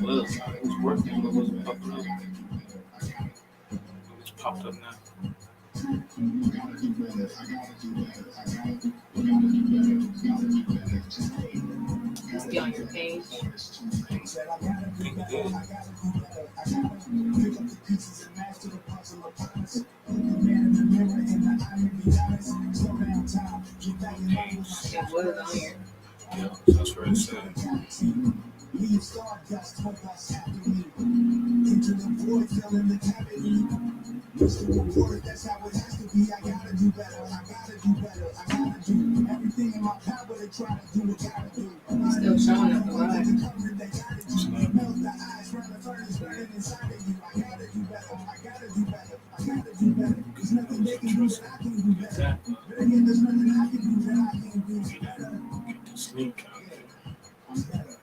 Well, it was working, but it wasn't popping up. It's popped up now. It's be on your page. It was on here. Yeah, that's where it said. Leave stardust for us happening into the void, filling the cavity. What's the reward? That's how it has to be. I gotta do better. I gotta do better. I gotta do everything in my power to try to do what I gotta do. Still showing up the live. Melt the eyes, run the furnace, burning inside of you. I gotta do better. I gotta do better. I gotta do better. There's nothing they can do that I can do better. But again, there's nothing I can do that I can do better. Get the sneak out there. I'm better.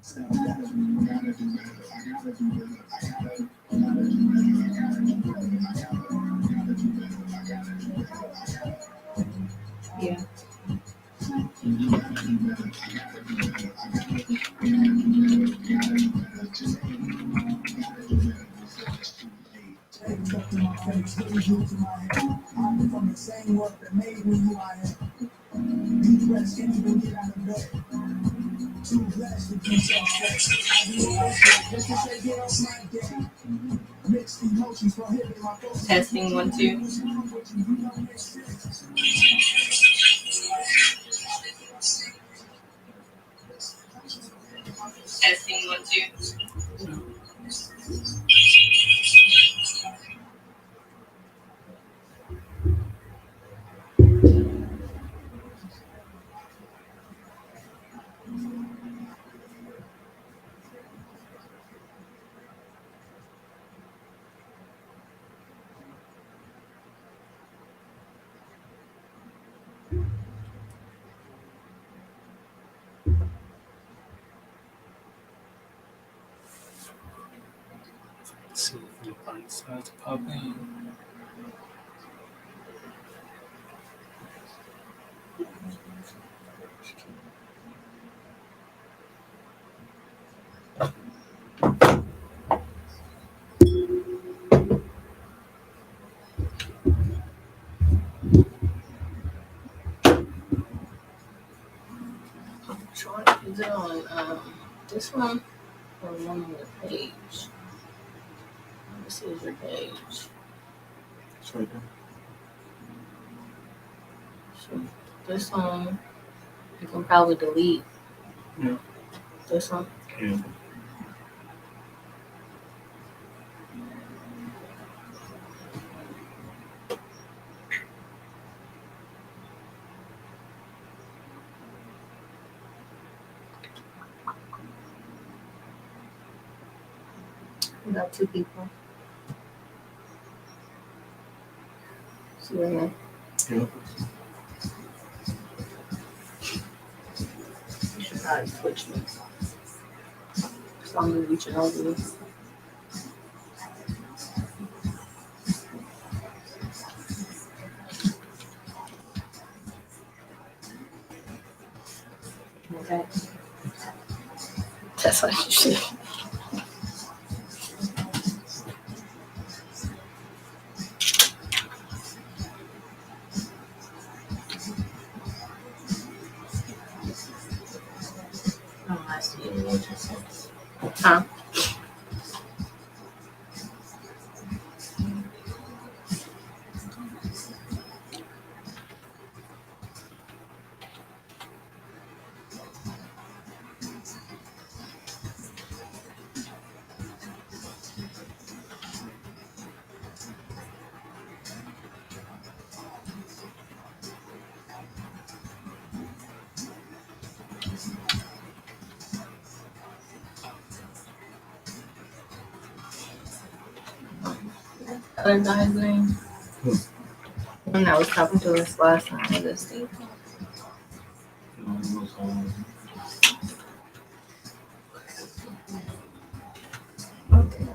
So I gotta do better. I gotta do better. I gotta do better. I gotta do better. I gotta do better. I gotta do better. I gotta do better. I gotta. Yeah. I'm from the same work that made me who I am. Depressed, can't even get out of bed. Too blessed to do self-sex. I do all this just to say get off my day. Mixed emotions prohibit my focus. Testing 1 2. Testing 1 2. Let's see if anybody decides to pop in. Which one is it on? This one or one on the page? This is your page. It's right there. So this one you can probably delete. Yeah. This one. Yeah. We got 2 people. See right now. Yeah. You should probably switch me. So I'm reaching over you. Okay. That's what you should. Oh, I see it. Huh? other guy's name? One that was talking to us last time was this dude. No, it was, Okay.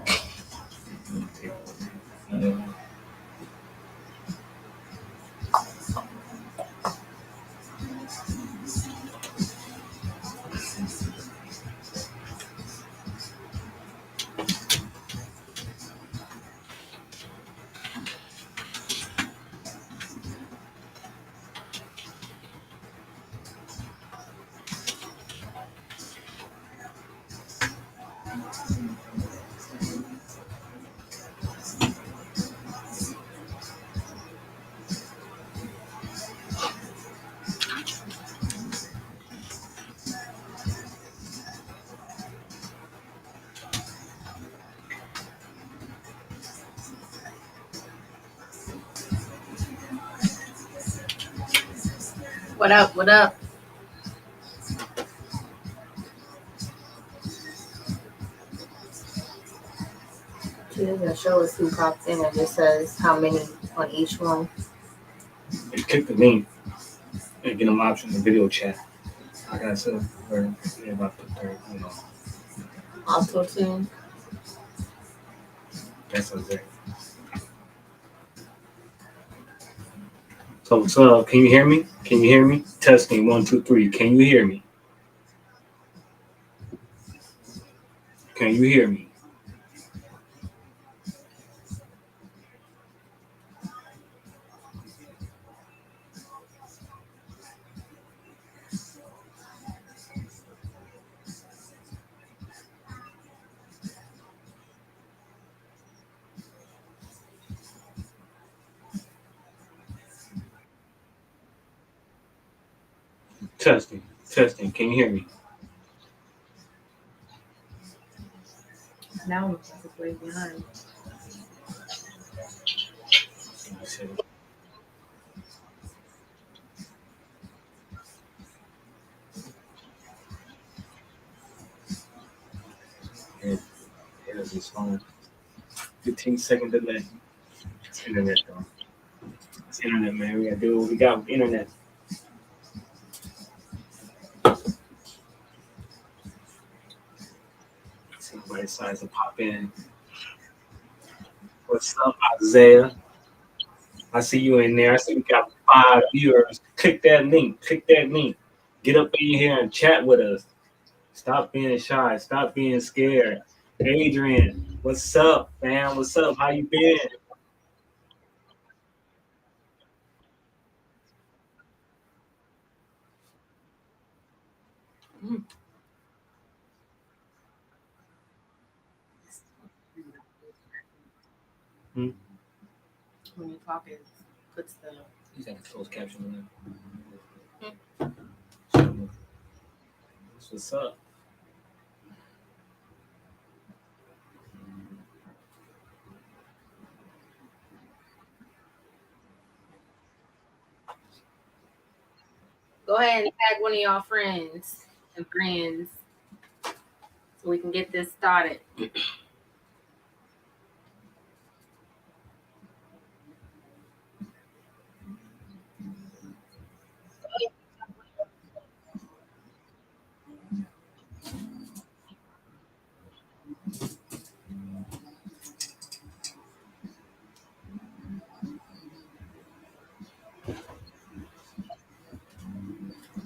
What up? What up? She doesn't show us who popped in. It just says how many on each one. You click the link and get them option in video chat. Like I said, where everybody put their, Auto tune. that's it. So, can you hear me? Can you hear me? Testing 1, 2, 3. Can you hear me? Can you hear me? Testing, testing. Can you hear me? Now I'm way behind. Here's his phone. 15-second delay. It's internet, though. It's internet, man. We gotta do what we got with internet. Somebody decides to pop in. What's up, Isaiah? I see you in there. I see we got 5 viewers. Click that link. Click that link. Get up in here and chat with us. Stop being shy. Stop being scared. Adrian, what's up, man? What's up? How you been? Hmm? When you talk, it puts the. He's got a closed caption on there. What's up? Go ahead and tag one of y'all friends and friends so we can get this started.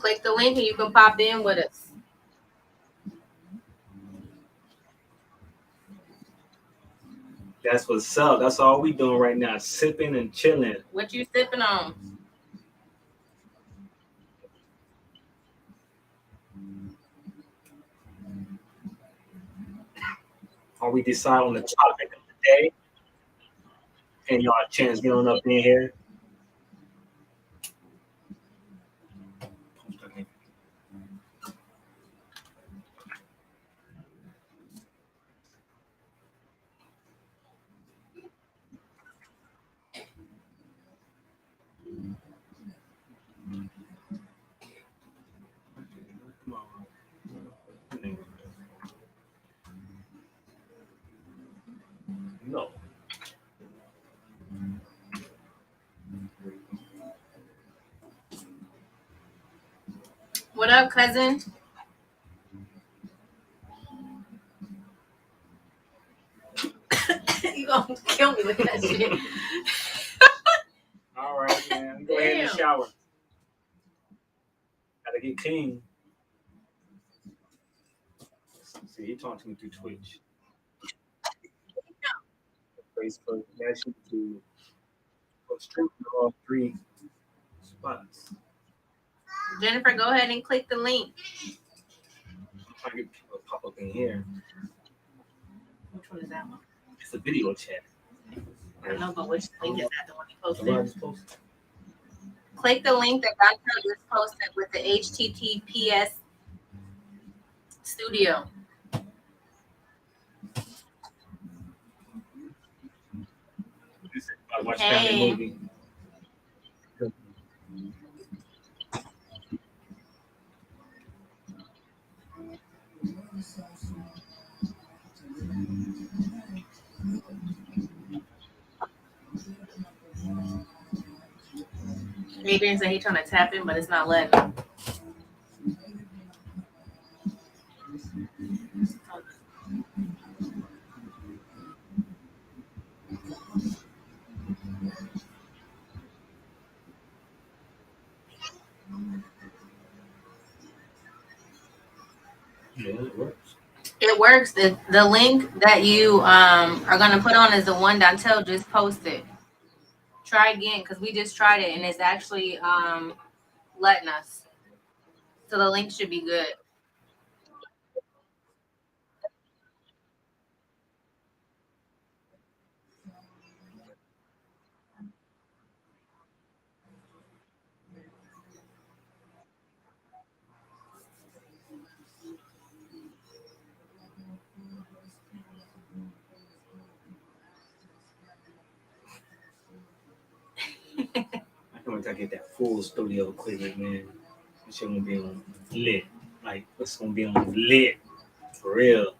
Click the link and you can pop in with us. That's what's up. That's all we doing right now. Sipping and chilling. What you sipping on? Or we decide on the topic of the day. And y'all chance getting up in here. No. What up, cousin? You gonna kill me with that shit. All right, man. Go ahead and Damn. shower. Gotta get clean. See, he talking to me through Twitch, Facebook, that's YouTube. Go straight to all three spots. Jennifer, go ahead and click the link. I'm trying to get people to pop up in here. Which one is that one? It's a video chat. I don't know, but which link is that? The one you posted? Somebody just posted. Click the link that Dante just posted with the HTTPS studio. This is about watch Hey. family movie. Adrian said he's trying to tap in, but it's not letting him. Yeah, it works. It works. The link that you are gonna put on is the one Dantel just posted. Try again because we just tried it and it's actually letting us. So the link should be good. I can't wait till I get that full studio equipment, man. This shit gonna be on lit. Like, it's gonna be on lit. For real.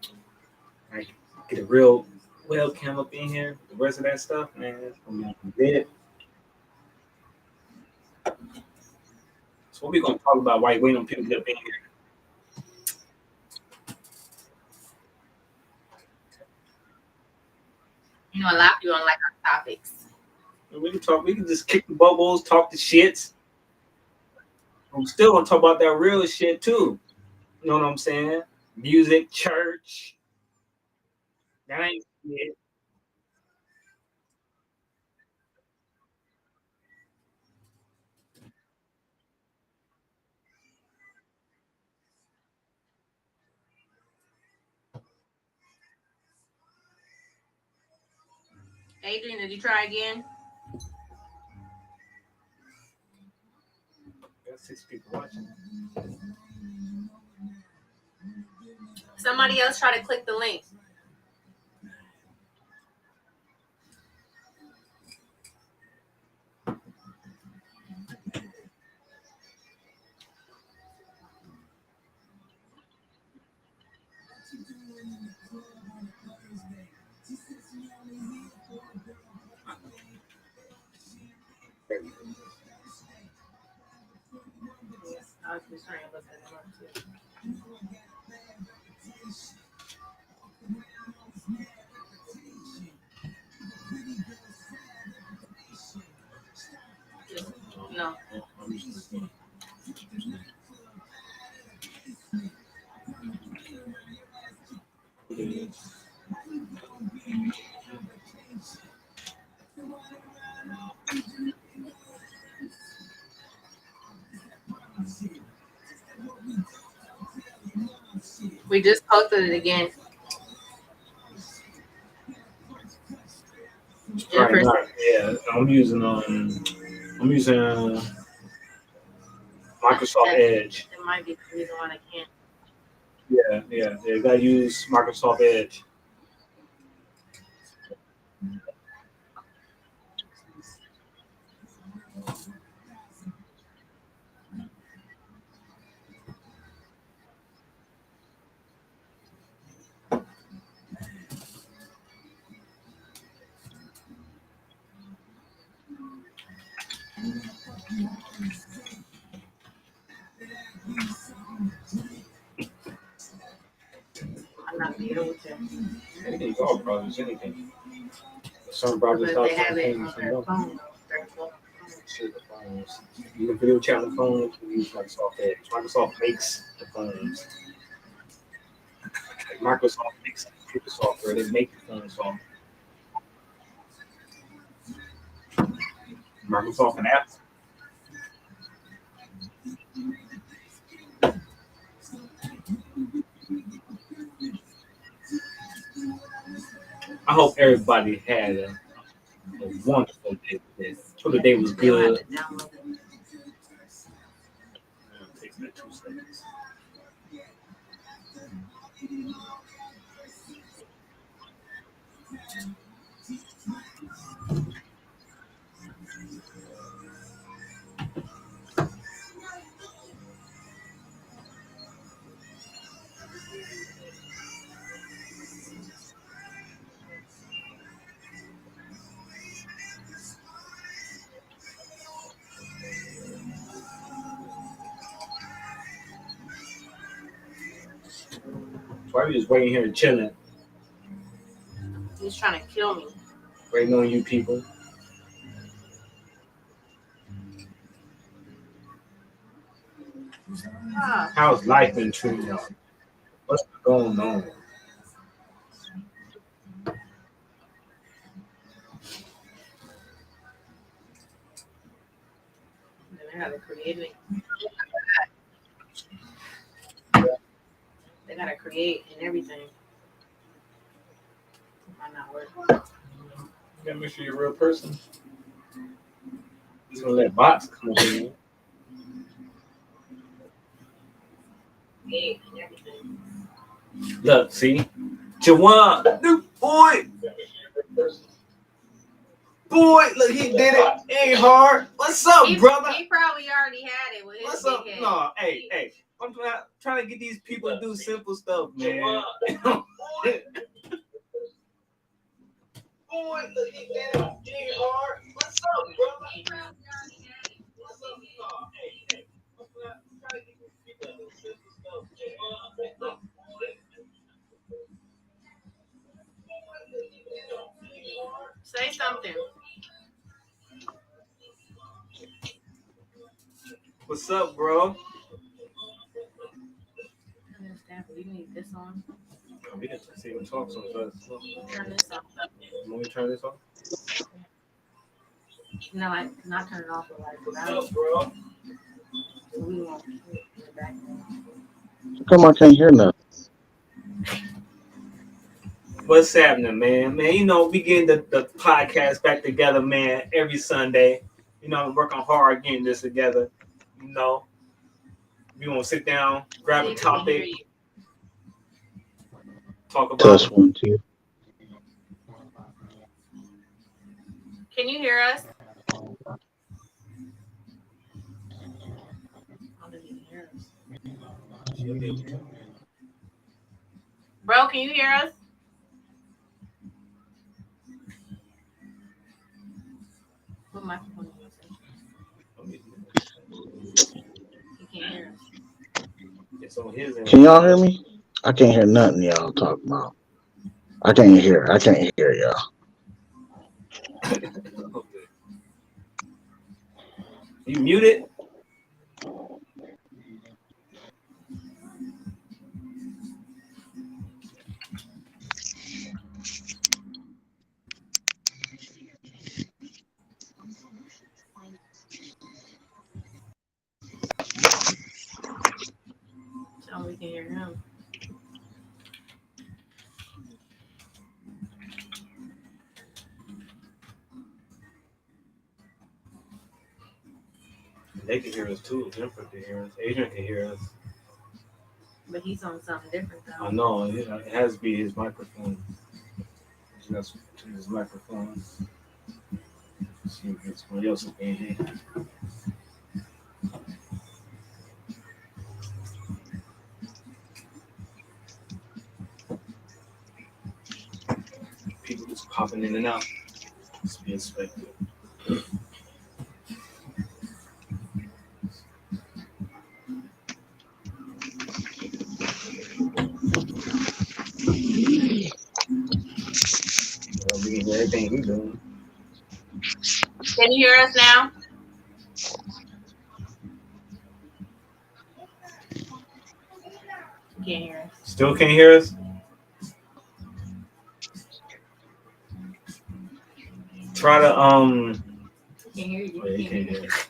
Like, get a real webcam up in here. The rest of that stuff, man, it's gonna be on lit. So what we gonna talk about while you waiting on people to get up in here? You know, a lot of people don't like our topics. We can just kick the bubbles, talk the shits. I'm still gonna talk about that real shit too. You know what I'm saying? Music, church. That ain't it. Adrian, did you try again? Got 6 people watching. Somebody else try to click the link. I was just trying to look at them up too. No. We just posted it again. Right, yeah. I'm using Microsoft Edge. It might be the reason why I can't. Yeah. You gotta use Microsoft Edge. Anything's all brothers, anything. Some brothers But start they have some it things, on some their don't. phone. Their phone. Shit, the phones. You can video chat on the phone, you use Microsoft Edge. Microsoft makes the phones. Like Microsoft makes the computer software, they make the phone software. Microsoft and Apple. I hope everybody had a wonderful day today. Hope the day was They don't have good. to download it. Takes me 2 seconds. So I was just waiting here chilling, He's trying to kill me. waiting on you people. Ah, How's life been treating y'all? What's been going on? they gotta create it. They gotta create and everything. Might not work. You gotta make sure you're a real person. Just gonna let bots come over here. Create and everything. Look, see? Jawan, new boy! Boy, look, he did it. Ain't hard. What's up, brother? He probably already had it with his What's big up? head. No, hey. I'm trying to get these people to do simple stuff, man. Boy, look, he did it. Ain't hard. What's up, brother? What's up? No, hey. I'm trying to get these people to do simple stuff, Say something. What's up, bro? You need this on. We can see what talks on us. Turn this off. Let me turn this off. No, I not turn it off. But like, What's up, bro? we won't hear it in the background. Come on, I can't hear nothing. What's happening, man? Man, you know, we getting the podcast back together, man, every Sunday. You know, I'm working hard getting this together. You know, we want to sit down, grab a topic, talk about Test it. 1, 2. Can you hear us? I don't even hear us. Bro, can you hear us? What microphone are you using? You can't hear us. It's on his end. Can y'all hear me? I can't hear nothing y'all talking about. I can't hear y'all. You muted? So we can hear him. They can hear us too. Jennifer can hear us. Adrian can hear us. But he's on something different though. I know. It has to be his microphone. That's his microphone. Let's see if somebody else can hear. People just popping in and out. Just be inspected. you doing? Can you hear us now? Can't hear us. Still can't hear us? Try to Can't hear you. oh, yeah, you can't hear us.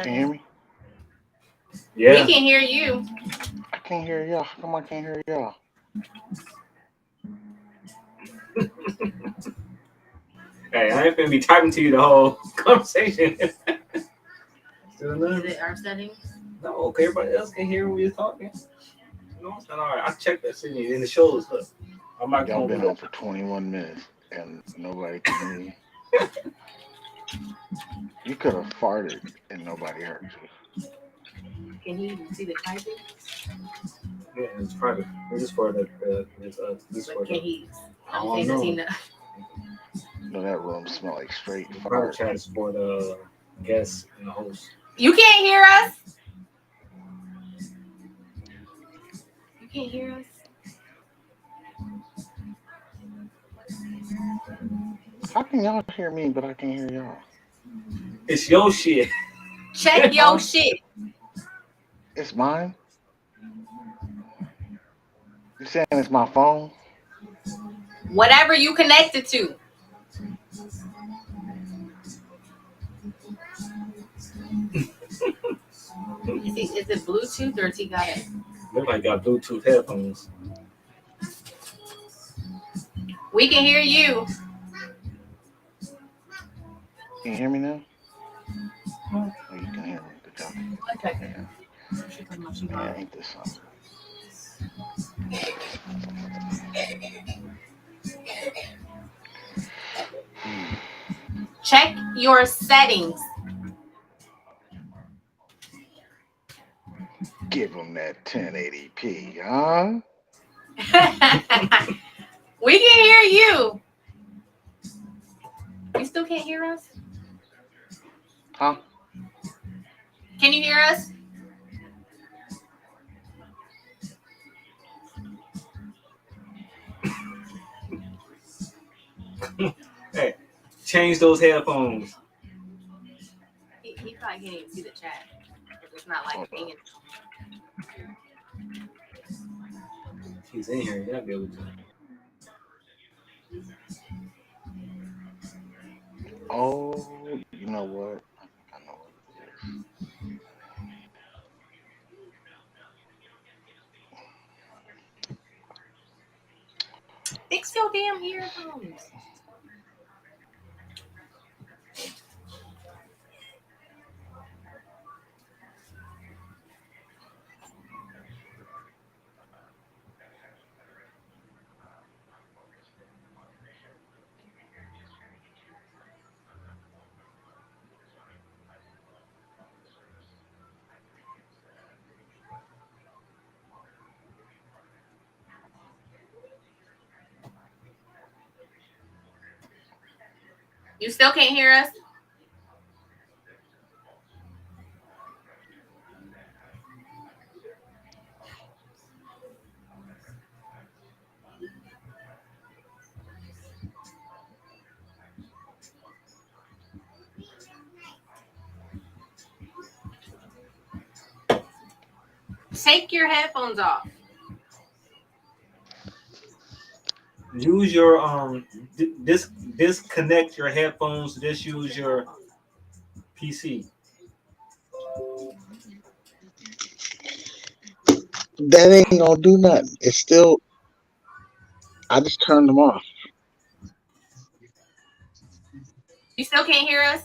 Can you hear me? Yeah. We can hear you. I can't hear y'all. How come I can't hear y'all? Hey, I ain't gonna be talking to you the whole conversation. Still Is none? it our settings? No, okay, everybody else can hear when you're talking. No, it's not all right. I checked that shit in the shows. Look, I'm not Y'all going been on for 21 minutes and nobody can hear you. You could have farted and nobody heard you. Can you see the typing? Yeah, it's private. This is for this But for can the. he? I I'm don't saying, does he know. know? No, that room smell like straight The private fart. chat is for the guests and the host. You can't hear us? You can't hear us? How can y'all hear me but I can't hear y'all? It's your shit. Check your shit. It's mine? You saying it's my phone? Whatever you connected to. Is it Bluetooth or has he got it? Look like got Bluetooth headphones. We can hear you. Can you hear me now? Oh, you can hear me. Good job. Okay. Yeah, ain't this something? Check your settings. Give them that 1080p, huh? We can hear you. You still can't hear us? Huh? Can you hear us? Hey, change those headphones. He probably can't even see the chat. It's not like being in. He's in here. You gotta be able to. Oh, you know what? I know what it is. Fix your damn earphones. You still can't hear us? Take your headphones off. Use your disconnect your headphones. Just use your PC. That ain't gonna do nothing. It's still. I just turned them off. You still can't hear us?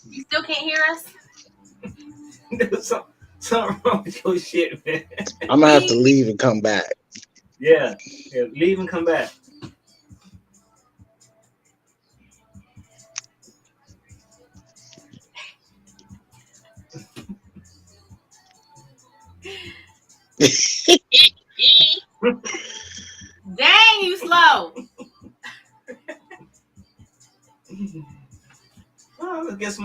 You still can't hear us? There's something wrong with your shit, man. I'm gonna have to leave and come back. Yeah, leave and come back. Dang, you slow.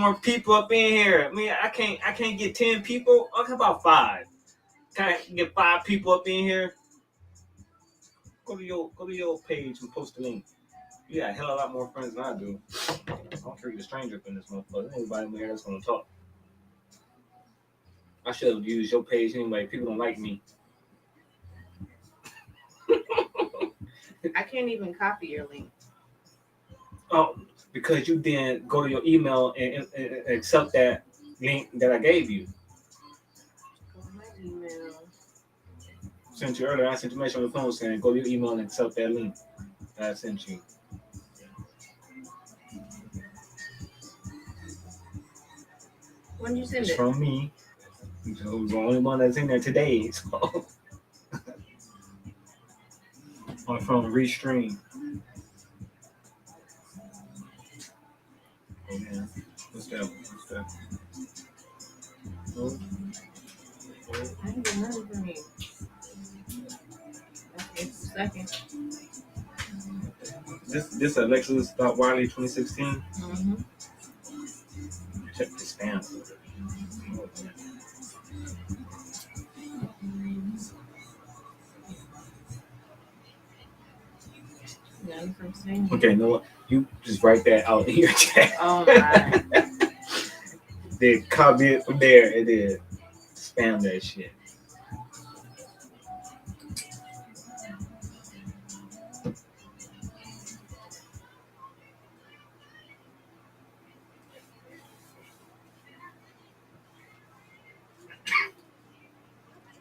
some more people up in here. I mean, I can't get 10 people. Oh, how about 5? Can I get 5 people up in here? Go to your page and post the link. You got a hell of a lot more friends than I do. I'll treat a stranger up in this motherfucker. Anybody in here that's gonna talk. I should have used your page anyway. People don't like me. I can't even copy your link. Oh, because you didn't go to your email and accept that link that I gave you. Go to my email. Sent you earlier. I sent you a message on the phone saying go to your email and accept that link that I sent you. When did you send It's it? from me. So the only one that's in there today. So from Restream. Oh man, what's that? Oh. I ain't get nothing from you. Okay, just a second. This Alexis.Wiley 2016. Mm-hmm. Check the spam folder. Nothing from saying. Okay, you know what? You just write that out in your chat. Oh my. Then copy it from there and then spam that shit.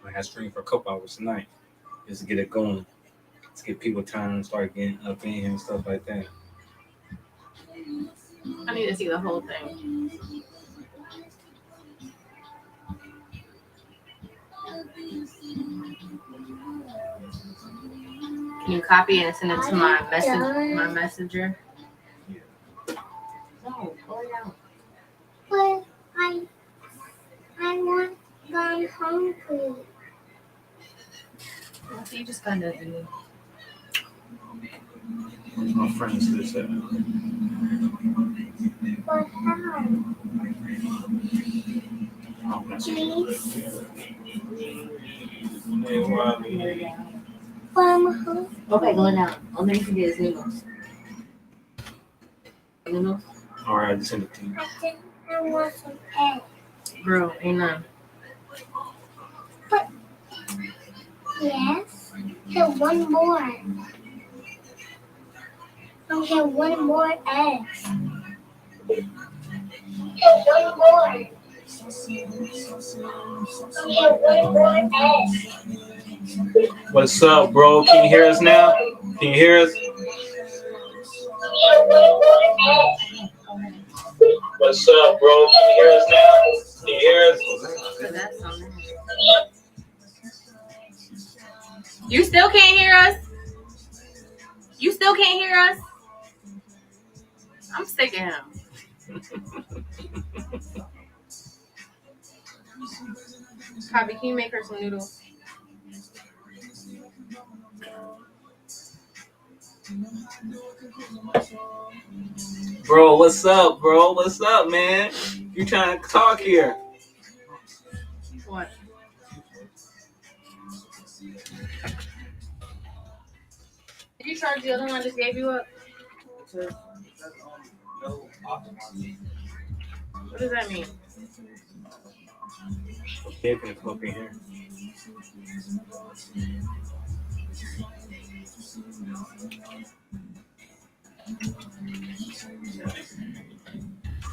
I had stream for a couple hours tonight just to get it going. Let's get people time to start getting up in here and stuff like that. I need to see the whole thing. Can you copy it and send it to my messenger? Yeah. No, pull it out. But I want gone hungry. Well, so you just gotta do. My friends this But how? From who? Okay, go down. Only thing you can get is noodles. Noodles? Alright, I just sent it to you. I want some eggs. Bro, ain't none. Yes. Have one more. I'll have one more egg. Have one more. I'll have one more egg. What's up, bro? Can you hear us now? Can you hear us? I'll have one more egg. What's up, bro? Can you hear us now? Can you hear us? So that's on there. You still can't hear us? You still can't hear us? I'm sick of him. Copy, can you make her some noodles? Bro, what's up, bro? What's up, man? You trying to talk here? What? Did you charge the other one I just gave you up? What does that mean? They're gonna come up in here.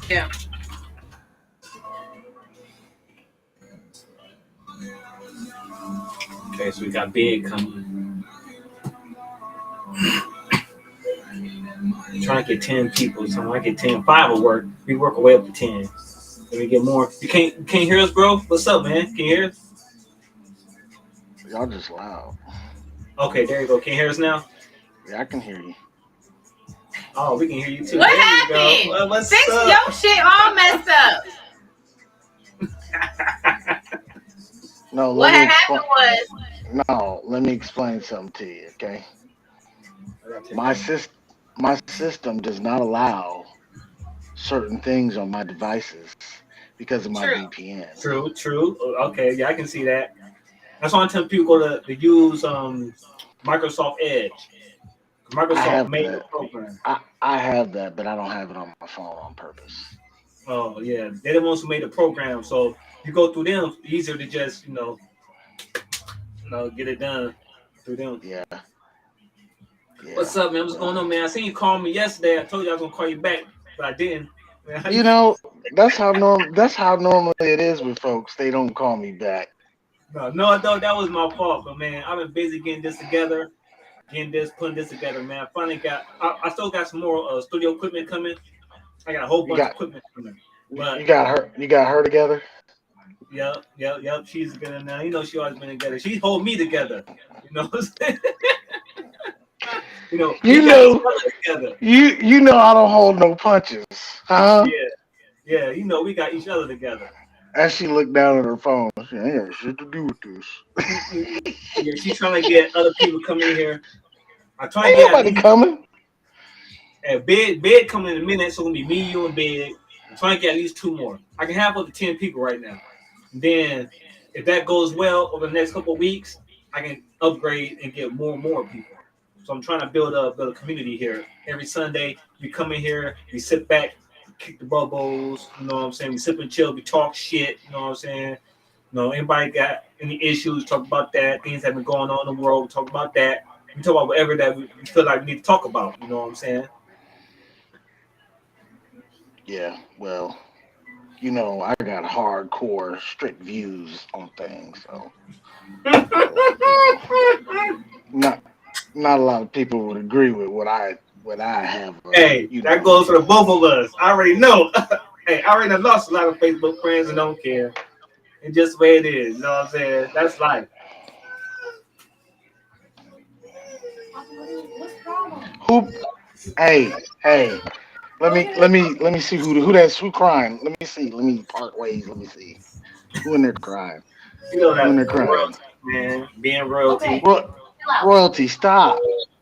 Yeah. Okay, so we got Big coming. Trying to get 10 people. So I get 10. 5 will work. We work our way up to 10. Let me get more. You can't hear us, bro? What's up, man? Can you hear us? Y'all just loud. Okay, there you go. Can you hear us now? Yeah, I can hear you. Oh, we can hear you too. What there happened? You go. What's Fix up? your shit all messed up. No, What let me happened was No, let me explain something to you, okay? My system does not allow certain things on my devices because of my True. VPN. True. Okay, yeah, I can see that. That's why I tell people to use Microsoft Edge. I Microsoft have made the that. program. I have that, but I don't have it on my phone on purpose. Oh yeah, they're the ones who made the program. So you go through them, easier to just get it done through them. Yeah, What's yeah, up, man? What's yeah. going on, man? I seen you call me yesterday. I told you I was gonna call you back, but I didn't. Man, how you You know, that's how normally it is with folks. They don't call me back. no, that was my fault. But man, I've been busy getting this together, putting this together, man. I finally I still got some more studio equipment coming. I got a whole You bunch of got equipment coming. you But got her together. yep. She's together now. You know she always been together. She hold me together. You know, we You got each know, other together. you know I don't hold no punches, huh? Yeah, yeah. We got each other together. As she looked down at her phone, she ain't got shit to do with this. Yeah, she's trying to get other people come in here. I try to Ain't get at nobody least coming. bed coming in a minute, so it's gonna be me, you, and bed. I'm trying to get at least two more. I can have up to 10 people right now. And then, if that goes well over the next couple of weeks, I can upgrade and get more and more people. So I'm trying to build a community here. Every Sunday, we come in here, we sit back, kick the bubbles. You know what I'm saying? We sip and chill, we talk shit. You know what I'm saying? Anybody got any issues? Talk about that. Things that have been going on in the world. Talk about that. We talk about whatever that we feel like we need to talk about. You know what I'm saying? Yeah, well, I got hardcore, strict views on things, so not not a lot of people would agree with what I have. Hey, that goes for the both of us. I already know. Hey, I already lost a lot of Facebook friends and don't care. It's just the way it is. You know what I'm saying? That's life. Who? Hey, let me see who crying. Let me see. Let me part ways. Let me see who in there crying. You know Who in that there crying? royalty, man. Being royalty. Ro- royalty, stop.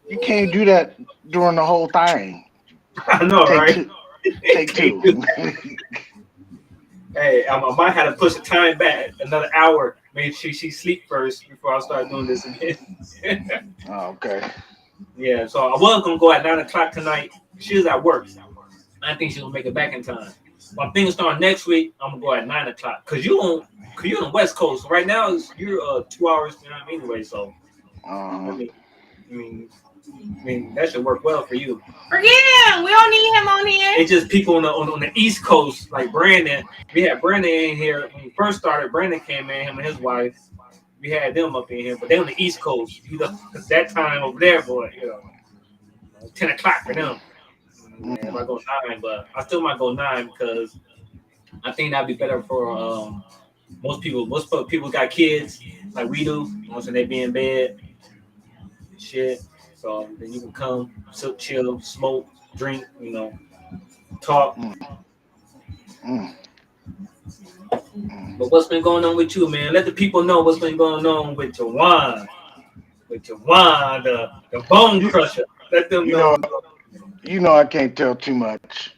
You can't do that during the whole thing. I know, Take right? two. Take Can't two. do Hey, I might have to push the time back another hour. Make sure she sleep first before I start doing this again. Oh, okay. Yeah, so I was gonna go at 9 o'clock tonight. She was at work. I think she's gonna make it back in time. But I'm thinking starting next week, I'm gonna go at 9 o'clock. Cause you're on the West Coast. So right now you're 2 hours behind me anyway. So I Uh, mean, I mean, that should work well for you. Forget him. We don't need him on here. It's just people on the East Coast, like Brandon. We had Brandon in here when we first started. Brandon came in, him and his wife. We had them up in here, but they on the East Coast. That time over there, boy, 10 o'clock for them. Man, if mm, I go 9, but I still might go 9 because I think that'd be better for most people. Most people got kids like we do. Once they be in bed, and shit. So then you can come, sit, chill, smoke, drink, talk. mm, mm, mm. But what's been going on with you, man? Let the people know what's been going on with Jawan, the bone You, crusher. Let them you know. know, I can't tell too much.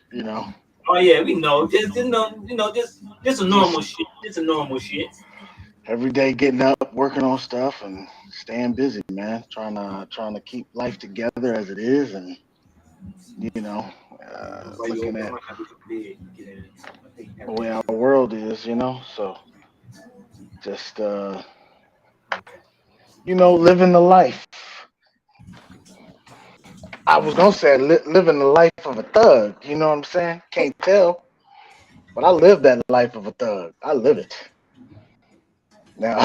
Oh yeah, we know. Just a normal Just shit. Just a normal shit. every day getting up, working on stuff, and staying busy, man. Trying to keep life together as it is, and you know, Why you looking open at my habit of bed? Get in. I think the way everything our is world is, So just living the life. I was gonna say living the life of a thug. You know what I'm saying? Can't tell, but I live that life of a thug. I live it now.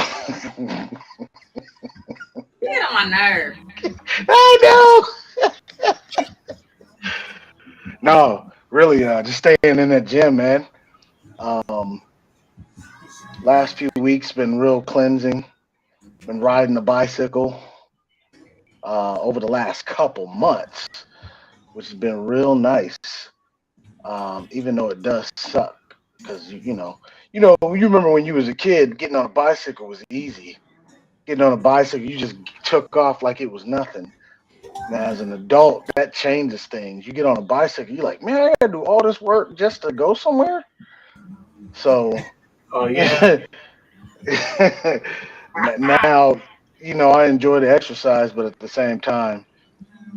You get on my nerve. I know. No, really, just staying in that gym, man. Um, last few weeks been real cleansing. Been riding a bicycle over the last couple months, which has been real nice. Even though it does suck, because you remember when you was a kid, getting on a bicycle was easy. Getting on a bicycle, you just took off like it was nothing. Now, as an adult, that changes things. You get on a bicycle, you're like, man, I gotta do all this work just to go somewhere. So Oh yeah. now, I enjoy the exercise, but at the same time,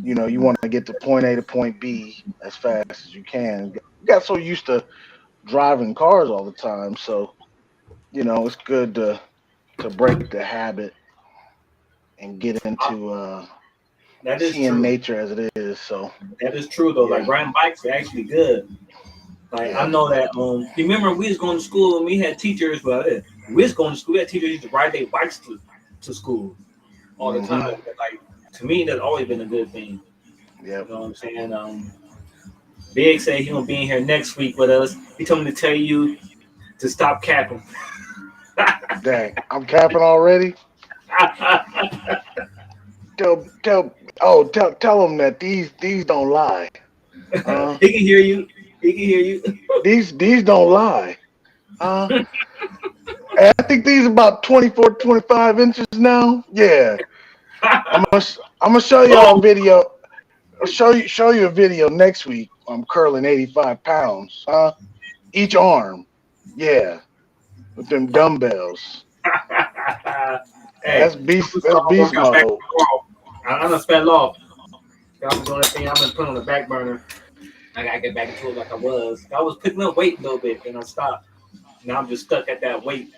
you want to get to point A to point B as fast as you can. You got so used to driving cars all the time, so it's good to break the habit and get into That is seeing true. nature as it is. So That is true though. Like yeah, riding bikes are actually good. Like I yeah, know that. You remember we was going to school and we had teachers. Well, we was going to school. We had teachers used to ride their bikes to school all the hmm, time. But, like to me, that's always been a good thing. yep. You know what I'm saying? Big said he gonna be in here next week with us. He told me to tell you to stop capping. Dang, I'm capping already. Tell them that these don't lie. He can hear you. He can hear you. These don't lie. Uh, and I think these about 24, 25 inches now. Yeah, I'm gonna show y'all a Oh, video. I'll show you a video next week. I'm curling 85 pounds. Each arm. Yeah, with them dumbbells. hey, I'm gonna That's start beast working out back mode. tomorrow. I'm gonna spell off. I'm doing that thing. I'm gonna put on the back burner. I gotta get back into it like I was. I was picking up weight a little bit, then I stopped. Now I'm just stuck at that weight.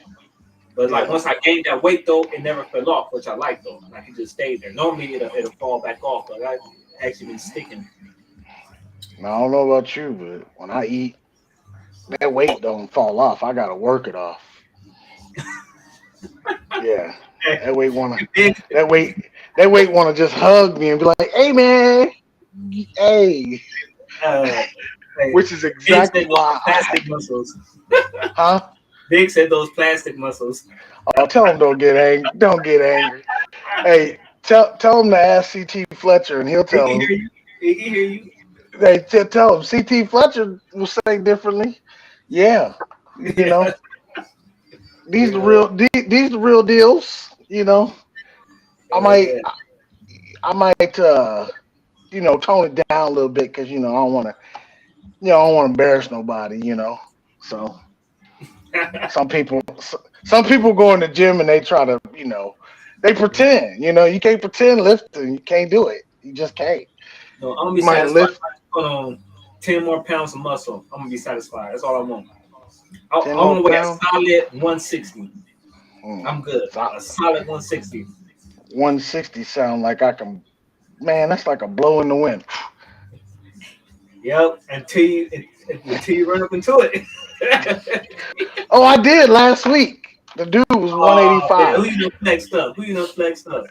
But like Yeah. once I gained that weight though, it never fell off, which I like though. Like it just stayed there. Normally it'll fall back off, but I actually been sticking. Now, I don't know about you, but when I eat, that weight don't fall off. I gotta work it off. Yeah. Hey, That weight wanna big, that weight that weight wanna just hug me and be like, hey man, hey. uh, hey, Which is Big said exactly those why I plastic muscles. huh? Big said those plastic muscles. Oh, tell him don't get angry. Hey, tell him to ask CT Fletcher and he'll He tell can him. hear you. He can hear you. They tell him CT Fletcher will say differently. Yeah, you know, Yeah, yeah, these the real deals. I might yeah. I might tone it down a little bit because I don't want to I don't want to embarrass nobody. So some people go in the gym and they try to they pretend. You can't pretend lifting. You can't do it. You just can't. No, I'm gonna be You might satisfied lift if I put on 10 more pounds of muscle. I'm gonna be satisfied. That's all I want. ten I more want to weigh a pounds. solid 160. Hmm. I'm good. So A solid 160. 160 sound like I can. Man, that's like a blow in the wind. Yep. Until you run up into it. Oh, I did last week. The dude was Oh man, 185. who you know flexed up? Who you know flexed up?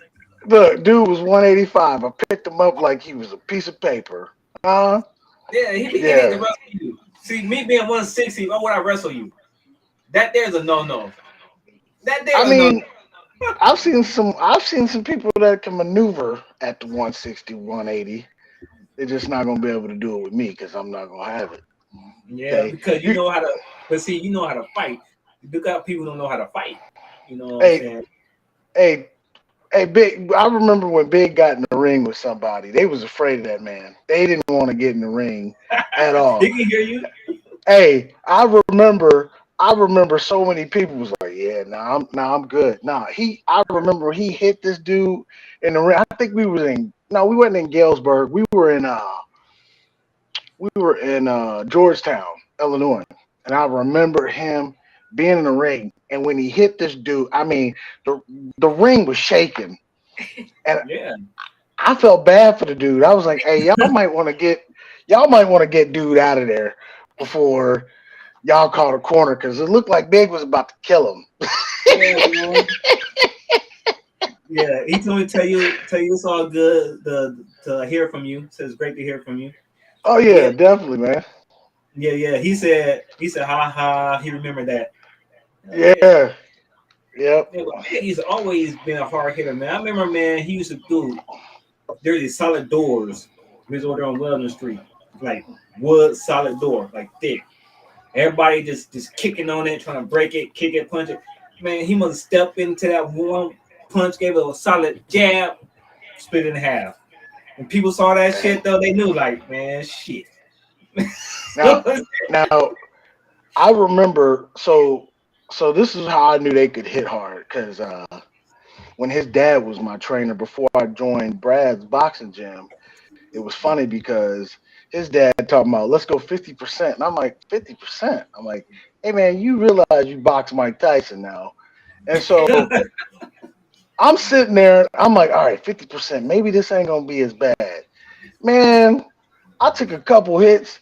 The dude was 185. I picked him up like he was a piece of paper. Huh? Yeah, he be getting it to Yeah. wrestle you. See, me being 160, why would I wrestle you? That there's a no no. That I there's a no mean, I've seen some people that can maneuver at the 160, 180. They're just not gonna be able to do it with me because I'm not gonna have it. no. Yeah, Okay. because you You know how to. But see, you know how to fight. You got people who don't know how to fight. You know what I'm hey saying? hey hey Big. I remember when Big got in the ring with somebody. They was afraid of that man. They didn't want to get in the ring at He all. can hear you. Hey, I remember so many people was like, yeah, nah, I'm good. I remember he hit this dude in the ring. I think we weren't in Galesburg. We were in Georgetown, Illinois. And I remember him being in the ring. And when he hit this dude, I mean, the the ring was shaking. And Yeah. I felt bad for the dude. I was like, hey, y'all might want to get dude out of there before y'all caught a corner because it looked like Big was about to kill him. Yeah, man. Yeah, he told me to tell you it's all good to hear from you. So it's great to hear from you. Oh Yeah, yeah, definitely, man. yeah. He said, ha ha. He remembered that. Hell yeah. Yeah, yep. Yeah, but man, he's always been a hard hitter, man. I remember, man, he used to do there's these solid doors. We was over there on Weldon Street, like wood solid door, like thick. Everybody just kicking on it, trying to break it, kick it, punch it. Man, he must step into that one punch, gave it a solid jab, split it in half. When people saw that Man. shit though, they knew like, man, shit. Now, now I remember. So this is how I knew they could hit hard because when his dad was my trainer before I joined Brad's boxing gym, it was funny because his dad talking about let's go 50%, and I'm like 50%. I'm like, hey man, you realize you box Mike Tyson now, and so I'm sitting there. I'm like, all right, 50%. Maybe this ain't gonna be as bad, man. I took a couple hits.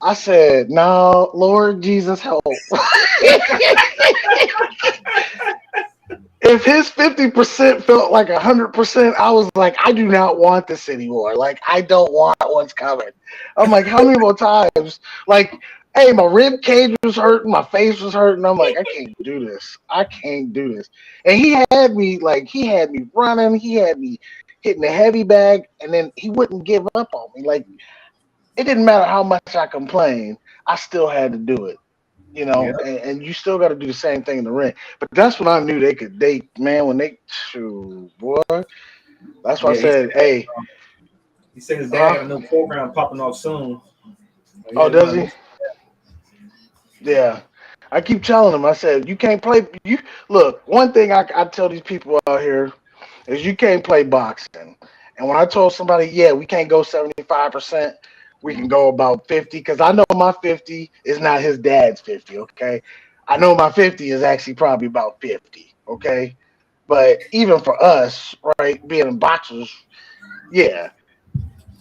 I said, no, Lord Jesus, help. If his 50% felt like 100%, I was like, I do not want this anymore. Like, I don't want what's coming. I'm like, how many more times? Like, hey, my rib cage was hurting, my face was hurting. I'm like, I can't do this. I can't do this. And he had me running, he had me hitting the heavy bag, and then he wouldn't give up on me. Like, it didn't matter how much I complained, I still had to do it. Yeah, And you still got to do the same thing in the ring. But that's when I knew they could. Man, when they, shoot, boy, that's why I yeah. said, hey, He said his dad huh? got a new program popping off soon. So Oh, yeah, does man, he? Yeah. I keep telling him. I said, you can't play. You look. One thing I tell these people out here is you can't play boxing. And when I told somebody, yeah, we can't go 75%, we can go about 50, because I know my 50 is not his dad's 50. Okay, I know my 50 is actually probably about 50. Okay, but even for us, right, being boxers, yeah,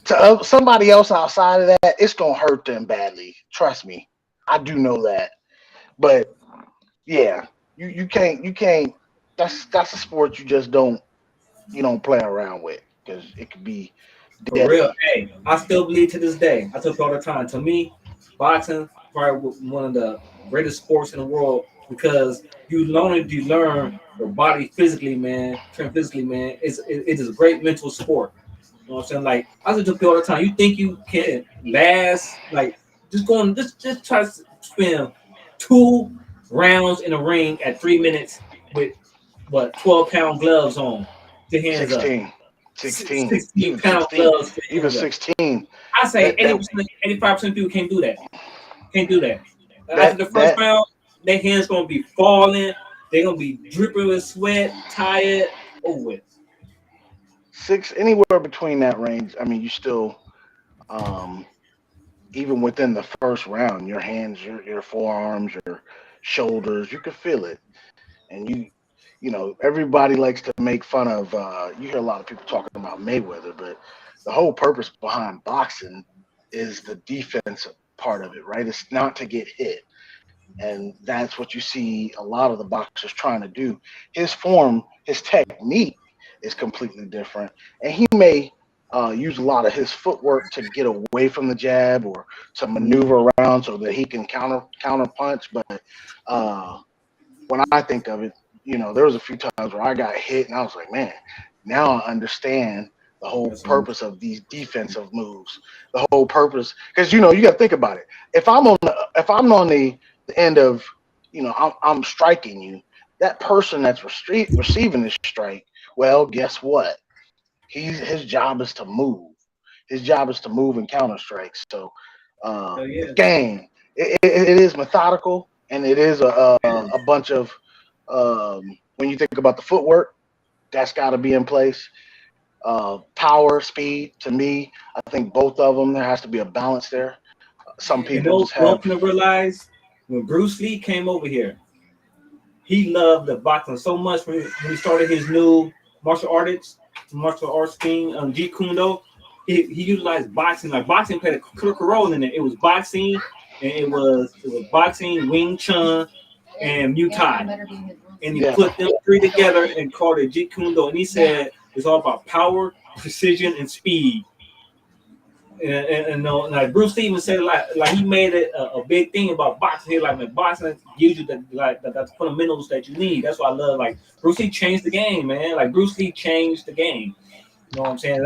to somebody else outside of that, it's gonna hurt them badly. Trust me, I do know that. But yeah, you can't. That's a sport you don't play around with because it could be for real. deadly. Hey, I still believe to this day. I tell people all the time. To me, boxing probably one of the greatest sports in the world because you learn your body physically, man, train physically, man. It is a great mental sport. You know what I'm saying? Like I tell people all the time. You think you can last? Like just try to spend 2 rounds in a ring at 3 minutes with what 12-pound gloves on, to hands up. 16, 16, 16 even pound 16, gloves to even hands up. 16. I say That that 80%, 85% of people can't do that. Can't do that. After that the first that round, their hands gonna be falling. They're gonna be dripping with sweat, tired, over with. six anywhere between that range. I mean, you still um even within the first round, your hands, your forearms, your shoulders, you can feel it, and everybody likes to make fun of. You hear a lot of people talking about Mayweather, but the whole purpose behind boxing is the defensive part of it, right? It's not to get hit, and that's what you see a lot of the boxers trying to do. His form, his technique is completely different, and he may use a lot of his footwork to get away from the jab or to Mhm. maneuver around so that he can counter punch. But uh, when I think of it, there was a few times where I got hit and I was like, man, now I understand the whole That's what purpose of these defensive moves. The whole purpose, because you got to think about it. If I'm on the end of, I'm striking you, that person that's receiving this strike, well, guess what? His job is to move. His job is to move and counter strikes. So hell the yeah. game, it is methodical, and it is a bunch of when you think about the footwork, that's got to be in place. Power, speed. To me, I think both of them. There has to be a balance there. Some And people no just one have. can realize when Bruce Lee came over here, he loved the boxing so much when he started his new martial arts thing, Jeet Kune Do. He utilized boxing. Like boxing played a critical role in it. It was boxing, and it was boxing, Wing Chun, and Muay Thai. And he Yeah, put them three together and called it Jeet Kune Do. And he said it's all about power, precision, and speed. And like Bruce Stevens said, like he made it a big thing about boxing. He like, man, boxing gives you the fundamentals that you need. That's why I love, like, Bruce Lee changed the game, man. Like Bruce Lee changed the game. You know what I'm saying?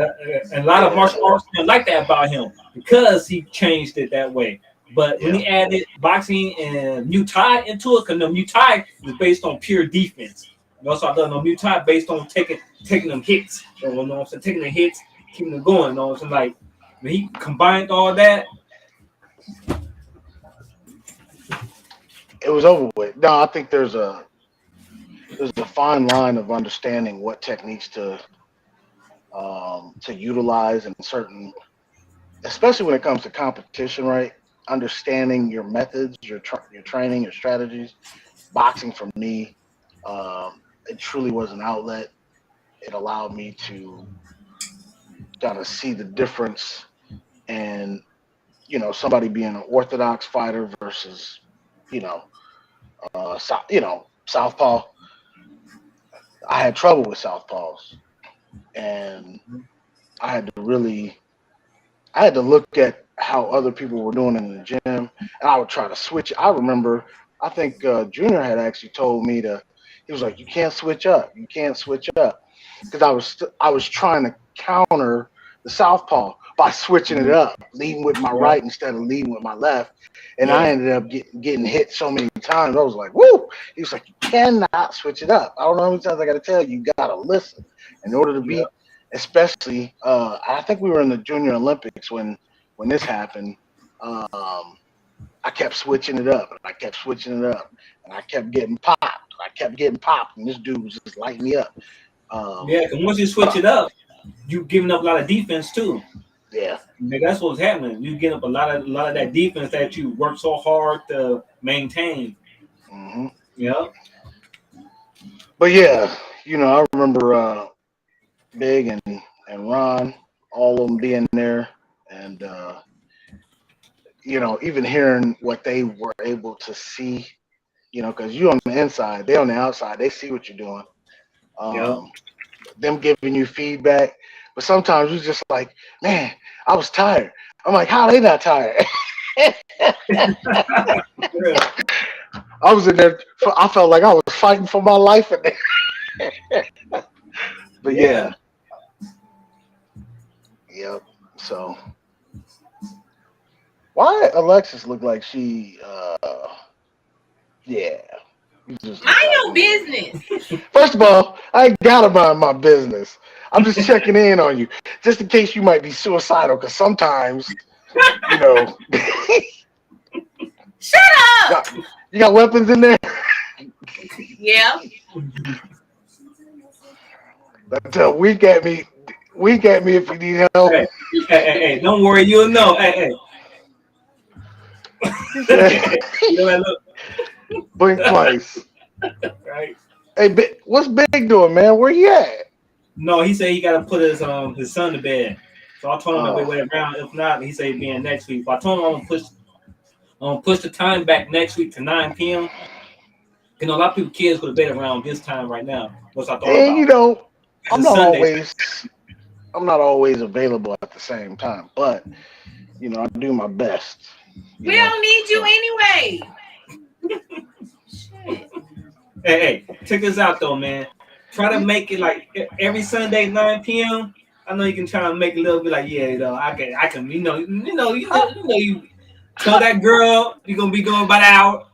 And a lot of yeah, martial arts men like that about him because he changed it that way. But when yeah, he added boxing and Muay Thai into it, because the Muay Thai is based on pure defense. You know, so I love no Muay Thai based on taking them hits. You know what I'm saying? Taking the hits, keeping it going. You know, so like when he combined all that, It was over with. No, I think there's a fine line of understanding what techniques to utilize in certain, especially when it comes to competition, right? Understanding your methods, your training, your strategies. Boxing for me, it truly was an outlet. It allowed me to kind of see the difference and somebody being an orthodox fighter versus you know southpaw. I had trouble with southpaws, and I had to really I had to look at how other people were doing in the gym, and I would try to switch. I remember, I think Junior had actually told me to. He was like, "You can't switch up. You can't switch up," because I was trying to counter the southpaw by switching it up, leading with my yeah, right instead of leading with my left, and I yeah, ended up getting hit so many times. I was like, "Woo!" He was like, "You cannot switch it up." I don't know how many times I got to tell you. You got to listen in order to yeah, beat. Especially, I think we were in the Junior Olympics when this happened. I kept switching it up, and I kept switching it up, and I kept getting popped. I kept getting popped, and this dude was just lighting me up. yeah. Because once you switch But it up, you giving up a lot of defense too. yeah, Like, that's what's happening. You get up a lot of that defense that you work so hard to maintain. hmm Yeah, but yeah, I remember Big and Ron, all of them being there, and even hearing what they were able to see. Because you on the inside, they on the outside, they see what you're doing. yeah. Um, them giving you feedback, but sometimes you just like, man, I was tired. I'm like, how they not tired? Yeah. I was in there. I felt like I was fighting for my life in there. But Yeah. yeah, yep. So why Alexis look like she? Yeah, you just Mind look like your me. business. First of all, I ain't gotta mind my business. I'm just checking in on you, just in case you might be suicidal. Because sometimes, you know, Shut up. got, you got weapons in there. Yeah. Tell wink at me if you need help. Hey, hey, don't worry, you'll know. Hey, He said, hey. You know that look, blink twice. right? Hey, what's Big doing, man? Where you at? No, he said he got to put his son to bed. So I told him that we Oh, wait around. If not, he said being next week. But I told him I'm gonna push the time back next week to 9 p.m. You know, a lot of people kids go to bed around this time right now. What's I thought and about? Because I'm it's not Sunday. always I'm not always available at the same time, but I do my best. We don't need you So anyway. Shit. Hey, check this out though, man. Try to make it like every Sunday 9 p.m. I know you can try to make it a little bit like, yeah, I can, how you tell how that girl you're gonna be going by the hour.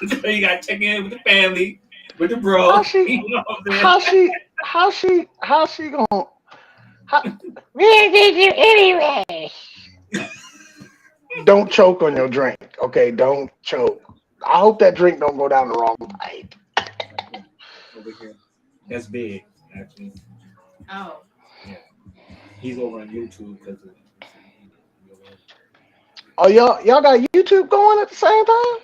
So you gotta check in with the family, with the how bro. she You know what I'm saying? how she gonna how, where did you anyway? Don't choke on your drink, okay? Don't choke. I hope that drink don't go down the wrong pipe. Over here. That's big, actually. Oh. Yeah. He's over on YouTube because of Oh, y'all got YouTube going at the same time?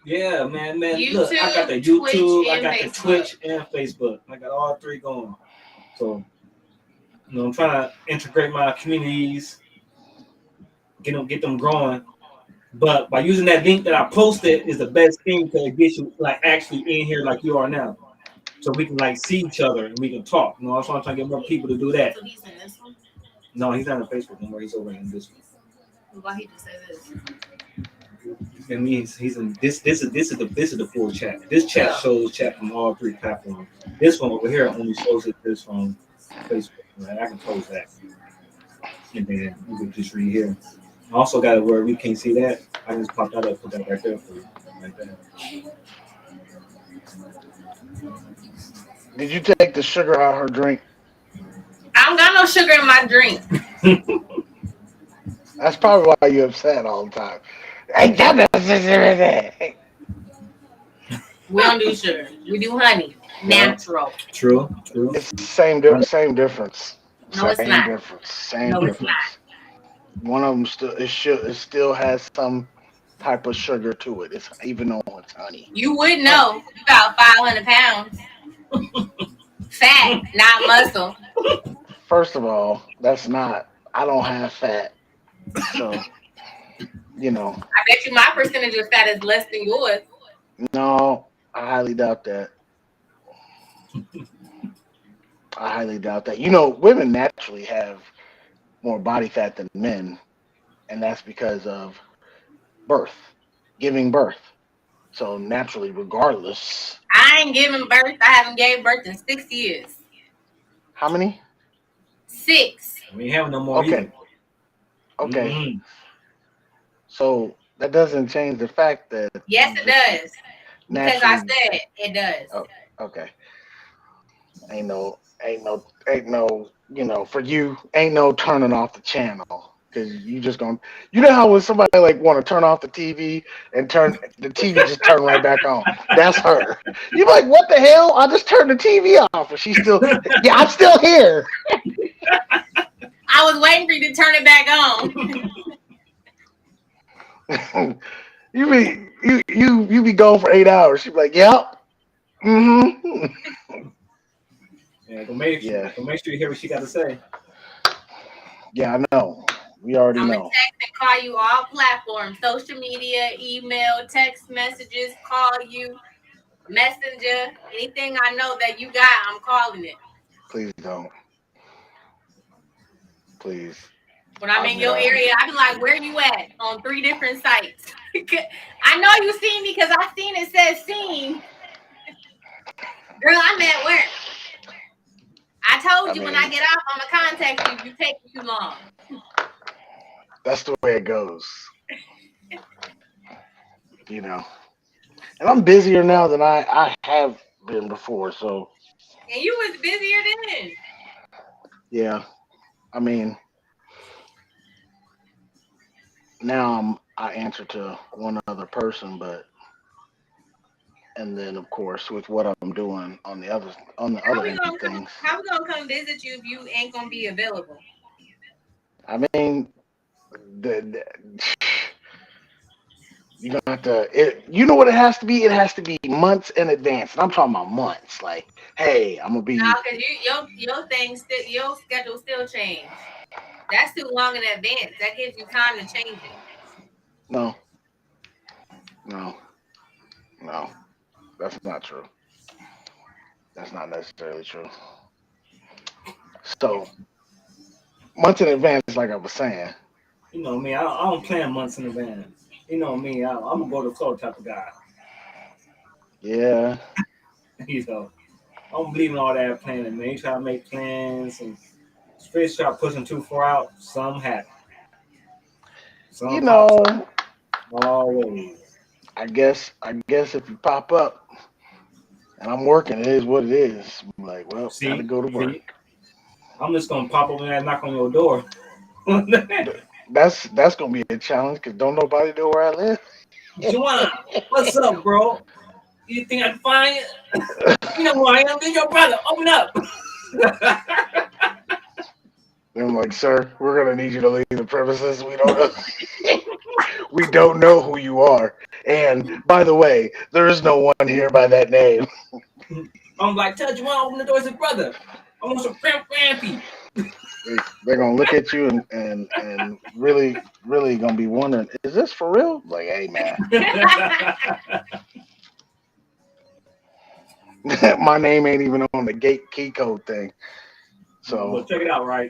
yeah, man. Look, I got YouTube, the Twitch, YouTube, I and got the Facebook. Twitch and Facebook. I got all three going. So, I'm trying to integrate my communities, get them growing. But by using that link that I posted is the best thing to get you like actually in here like you are now. So we can like see each other and we can talk. That's why I'm trying to get more people to do that. So he's in this one? No, he's not on Facebook anymore. He's over in this one. Why he just say this? That means he's in this. This is the full chat. This chat Oh. shows chat from all three platforms. This one over here only shows it this from Facebook. Right? I can close that, and then we can just read here. I also got it where we can't see that. I can just pop that up, put that right there for you, right there. Did you take the sugar out of her drink? I don't got no sugar in my drink. That's probably why you're upset all the time. Ain't got no sugar in it. We don't do sugar. We do honey. Yeah, Natural. true, true. It's the same same difference. No, it's Same not. difference. Same No, it's not. difference. One of them it still has some type of sugar to it. It's even though it's honey. You would know. You about 500 pounds. Fat, not muscle. First of all, that's not. I don't have fat, so you know. I bet you my percentage of fat is less than yours. No, I highly doubt that. I highly doubt that. You know, women naturally have more body fat than men, and that's because of birth, giving birth. So naturally, regardless, I ain't giving birth. I haven't gave birth in 6 years. how many? 6. We ain't having no more Okay, either. okay. Mm-mm. So that doesn't change the fact that Yes, you it just does. Because I naturally. said it does. Oh, okay. Ain't no. For you, ain't no turning off the channel because you just gonna. You know how when somebody like want to turn off the TV and turn the TV just turn right back on. That's her. You're like, what the hell? I just turned the TV off, and she's still. Yeah, I'm still here. I was waiting for you to turn it back on. You be gone for 8 hours. She'd be like, yep. Mm-hmm. Yeah, go make sure, Yeah. go make sure you hear what she got to say. Yeah, I know. We already I'm gonna know. text and call you all platforms: social media, email, text messages, call you, messenger, anything I know that you got, I'm calling it. Please don't. Please. When I'm in I'm your area, I be like, "Where you at?" On 3 different sites. I know you seen me because I seen it says seen. Girl, I'm at work. I I told you when I mean, get off, I'm gonna contact you if you take too long. that's the way it goes. You know. And I'm busier now than I have been before. So And you was busier then. yeah. I mean, now I answer to one other person, but and then of course with what I'm doing on the How other we end of gonna come? things. How we gonna come visit you if you ain't gonna be available? I mean, the you gonna have to. You know what it has to be? It has to be months in advance, and I'm talking about months. Like, hey, I'm gonna No, be because your thing still your schedule still change. That's too long in advance. That gives you time to change it. no, no, no. That's not true. That's not necessarily true. So months in advance, like I was saying. You know me, I don't plan months in advance. You know me, I'm a go to flow type of guy. Yeah, You know, I don't believe in all that planning, man. You try to make plans and straight try pushing too far out, some happen. you Some pops up. know, Always. I guess if you pop up and I'm working, it is what it is. I'm like, well, gotta See, go to work. see, I'm just gonna pop up and knock on your door. That's gonna be a challenge because don't nobody know where I live. Joanna, what's up, bro? You think I can find you? You know who I am? You're your brother. Open up. And I'm like, sir, we're gonna need you to leave the premises. We don't know who you are. And by the way, there is no one here by that name. I'm like, tell Joanna, open the door. It's his brother. I want some crampy. They're gonna look at you and really gonna be wondering, is this for real? Like, hey man, my name ain't even on the gate key code thing. So But check it out, right?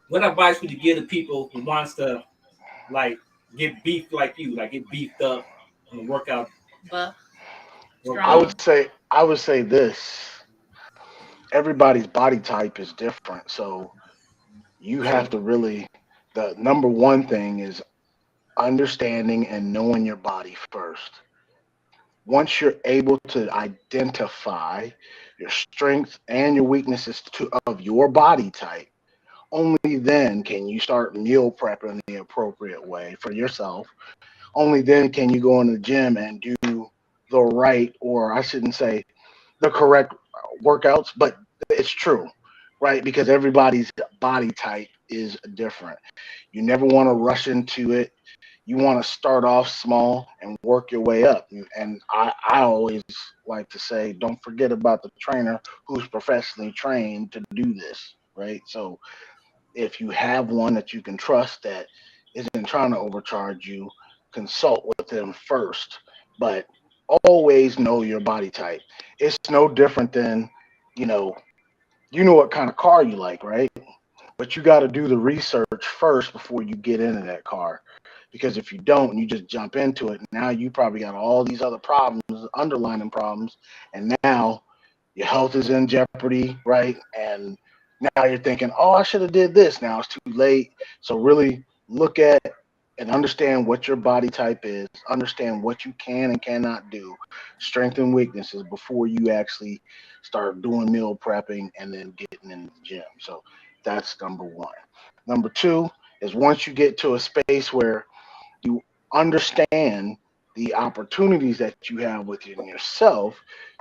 What advice would you give to people who wants to like get beefed like you, like get beefed up and work out, Buff, work I would strong. done? say I would say this. Everybody's body type is different. So you have True. to really the number one thing is understanding and knowing your body first. once you're able to identify your strengths and your weaknesses of your body type, only then can you start meal prepping the appropriate way for yourself. Only then can you go in the gym and do the right, or I shouldn't say the correct workouts, but it's true, right? Because everybody's body type is different. You never want to rush into it. You want to start off small and work your way up. And I always like to say, don't forget about the trainer who's professionally trained to do this, right? So if you have one that you can trust that isn't trying to overcharge you, consult with them first. But always know your body type. It's no different than, you know, you know what kind of car you like, right? But you got to do the research first before you get into that car. Because if you don't, and you just jump into it, now you probably got all these other problems, underlying problems, and now your health is in jeopardy, right? And now you're thinking, oh, I should have did this. Now it's too late. So really look at and understand what your body type is, understand what you can and cannot do, strengths and weaknesses before you actually start doing meal prepping and then getting in the gym. So that's number one. Number two is once you get to a space where you understand the opportunities that you have within yourself,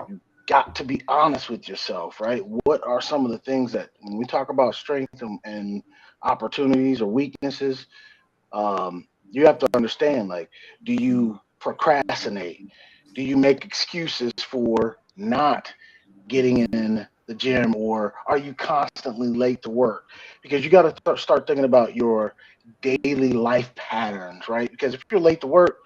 you got to be honest with yourself, right? What are some of the things that when we talk about strengths and opportunities or weaknesses, you have to understand, like, do you procrastinate? Do you make excuses for not getting in the gym, or are you constantly late to work? Because you got to start thinking about your daily life patterns, right? Because if you're late to work,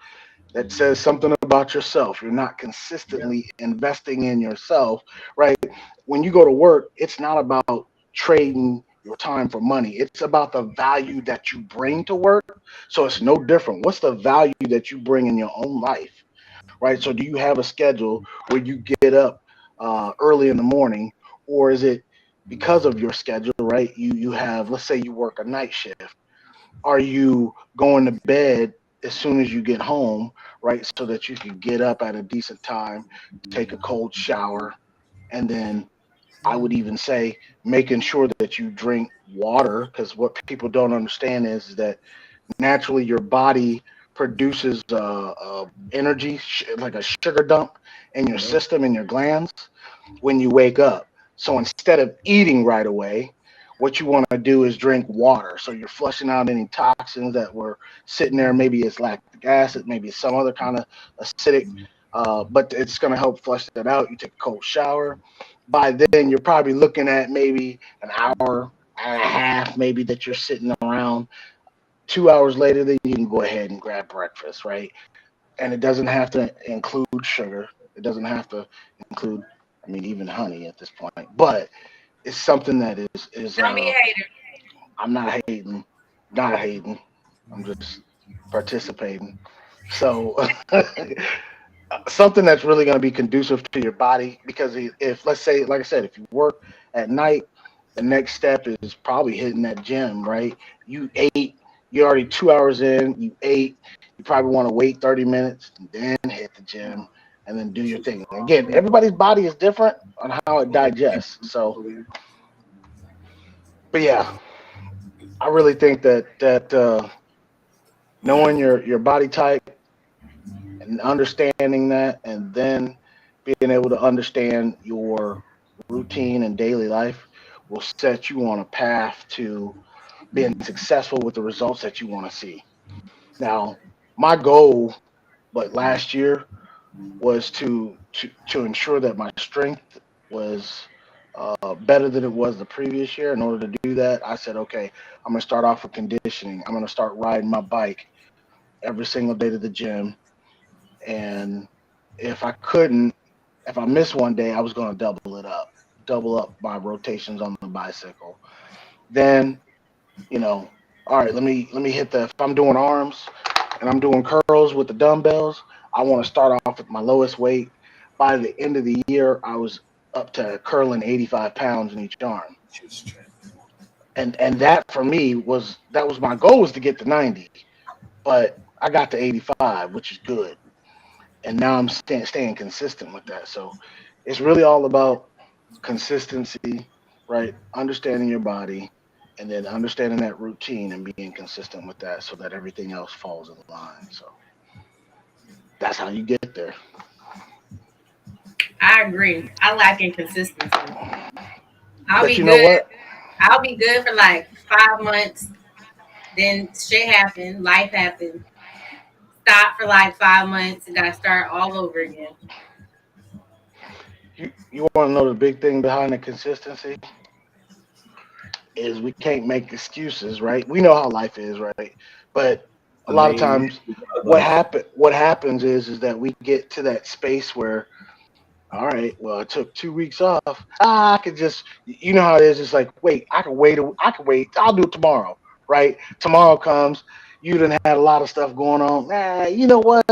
that says something about yourself. You're not consistently investing in yourself, right? When you go to work, it's not about trading your time for money. It's about the value that you bring to work. So it's no different. What's the value that you bring in your own life, right? So do you have a schedule where you get up early in the morning, or is it because of your schedule, right? You have, let's say you work a night shift. Are you going to bed as soon as you get home, right? So that you can get up at a decent time, take a cold shower, and then I would even say making sure that you drink water, because what people don't understand is that naturally your body produces energy, like a sugar dump in your Yep. system, in your glands when you wake up. So instead of eating right away, what you want to do is drink water. So you're flushing out any toxins that were sitting there. Maybe it's lactic acid, maybe it's some other kind of acidic, but it's going to help flush that out. You take a cold shower. By then, you're probably looking at maybe an hour and a half, maybe that you're sitting around. 2 hours later, then you can go ahead and grab breakfast, right? And it doesn't have to include sugar. It doesn't have to include, I mean, even honey at this point. But it's something that is Don't be a hater. I'm not hating, not hating. I'm just participating. So something that's really going to be conducive to your body, because if, let's say, like I said, if you work at night, the next step is probably hitting that gym, right? You ate, you're already 2 hours in, you ate, you probably want to wait 30 minutes and then hit the gym and then do your thing. Again, everybody's body is different on how it digests. So, but yeah, I really think that knowing your body type and understanding that, and then being able to understand your routine and daily life will set you on a path to being successful with the results that you want to see. Now, my goal, but last year, was to ensure that my strength was better than it was the previous year. In order to do that, I said, okay, I'm going to start off with conditioning. I'm going to start riding my bike every single day to the gym. And if I couldn't, if I missed one day, I was going to double up my rotations on the bicycle. Then, you know, all right, let me hit the, if I'm doing arms and I'm doing curls with the dumbbells, I want to start off with my lowest weight. By the end of the year, I was up to curling 85 pounds in each arm. And that for me was, that was my goal, was to get to 90, but I got to 85, which is good. and now I'm staying consistent with that. So it's really all about consistency, right? Understanding your body, and then understanding that routine and being consistent with that, so that everything else falls in line. So that's how you get there. I agree. I like inconsistency. I'll But be you know good. what? I'll be good for like 5 months. Then shit happened. Life happened. Stop for like 5 months and gotta start all over again. You want to know the big thing behind the consistency is we can't make excuses, right? We know how life is, right? But a I lot of mean, times, but what happens is that we get to that space where, all right, well, I took 2 weeks off. I could just, you know how it is. It's like, wait, I can wait. I can wait. I'll do it tomorrow, right? Tomorrow comes. You done had a lot of stuff going on. Nah, you know what?